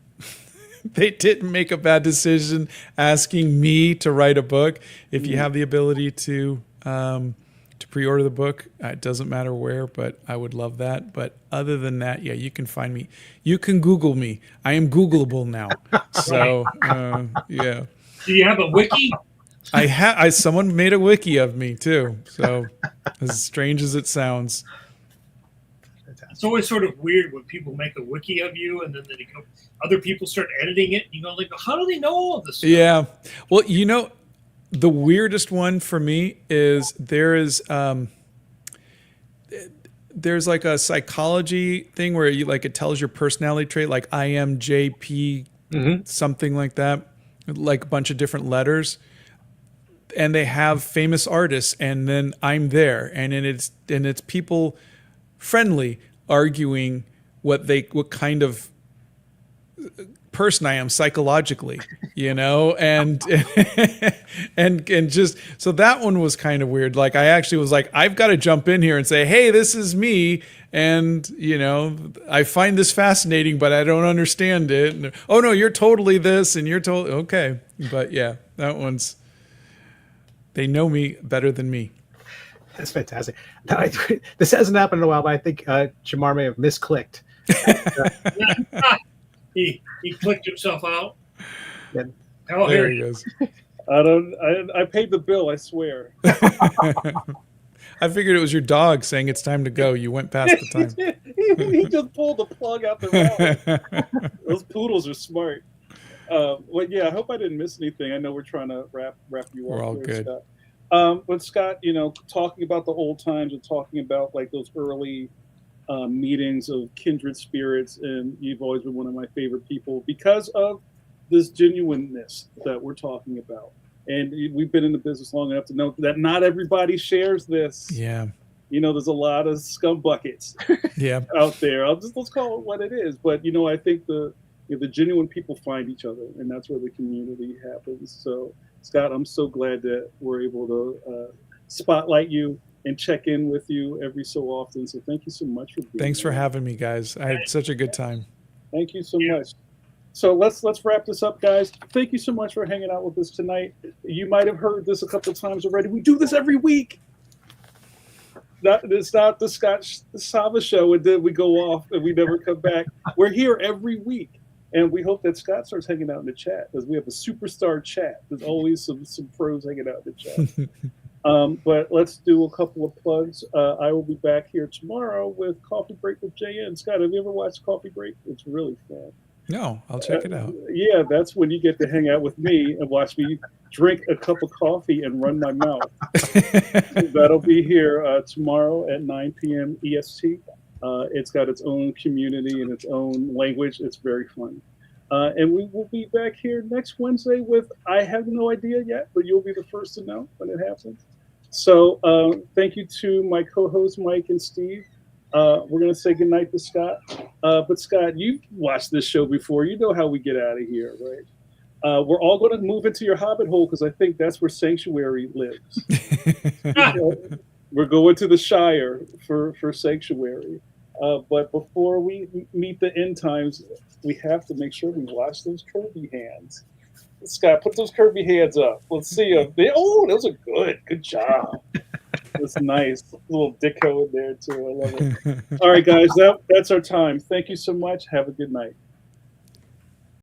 make a bad decision asking me to write a book. If you have the ability to pre-order the book, it doesn't matter where, but I would love that. But other than that, yeah, you can find me. You can Google me. I am Googleable now. So yeah. Do you have a wiki? Someone made a wiki of me too. So as strange as it sounds. It's always sort of weird when people make a wiki of you and then other people start editing it. You go like, how do they know all of this stuff? Yeah. Well, you know, the weirdest one for me is there's like a psychology thing where you like it tells your personality trait, like IMJP, something like that, like a bunch of different letters, and they have famous artists, and then I'm there, and it's people friendly arguing what kind of person I am psychologically, you know, and just so that one was kind of weird. Like I actually was like, I've got to jump in here and say, hey, this is me, and you know, I find this fascinating, but I don't understand it. And, oh no, you're totally this, and you're totally okay. But yeah, that one's, they know me better than me. That's fantastic. This hasn't happened in a while, but I think Jamar may have misclicked. He clicked himself out. Yeah. Oh, There here he goes. I paid the bill, I swear. I figured it was your dog saying it's time to go. You went past the time. He just pulled the plug out the wall. Those poodles are smart. But yeah, I hope I didn't miss anything. I know we're trying to wrap you up. We're all here, good. Scott. But Scott, you know, talking about the old times and talking about like those early meetings of kindred spirits, and you've always been one of my favorite people because of this genuineness that we're talking about. And we've been in the business long enough to know that not everybody shares this. Yeah. You know, there's a lot of scum buckets out there. Let's call it what it is. But, you know, I think the genuine people find each other, and that's where the community happens. So, Scott, I'm so glad that we're able to spotlight you and check in with you every so often. So thank you so much for being Thanks here. for having me, guys. I had such a good time. Thank you so much. So let's wrap this up, guys. Thank you so much for hanging out with us tonight. You might have heard this a couple of times already. We do this every week. it's not the Scott Sava show, and then we go off and we never come back. We're here every week, and we hope that Scott starts hanging out in the chat, because we have a superstar chat. There's always some pros hanging out in the chat. But let's do a couple of plugs. I will be back here tomorrow with Coffee Break with JN. Scott, have you ever watched Coffee Break? It's really fun. No, I'll check it out. Yeah, that's when you get to hang out with me and watch me drink a cup of coffee and run my mouth. That'll be here tomorrow at 9 p.m. EST. It's got its own community and its own language. It's very fun. And we will be back here next Wednesday with, I have no idea yet, but you'll be the first to know when it happens. So thank you to my co-hosts, Mike and Steve. We're going to say goodnight to Scott. But Scott, you've watched this show before. You know how we get out of here, right? We're all going to move into your hobbit hole, because I think that's where Sanctuary lives. We're going to the Shire for Sanctuary. But before we meet the end times, we have to make sure we wash those curvy hands. Scott, put those curvy hands up. Let's see them. Oh, those are good. Good job. That's nice. A little Dicko in there, too. I love it. All right, guys, that's our time. Thank you so much. Have a good night.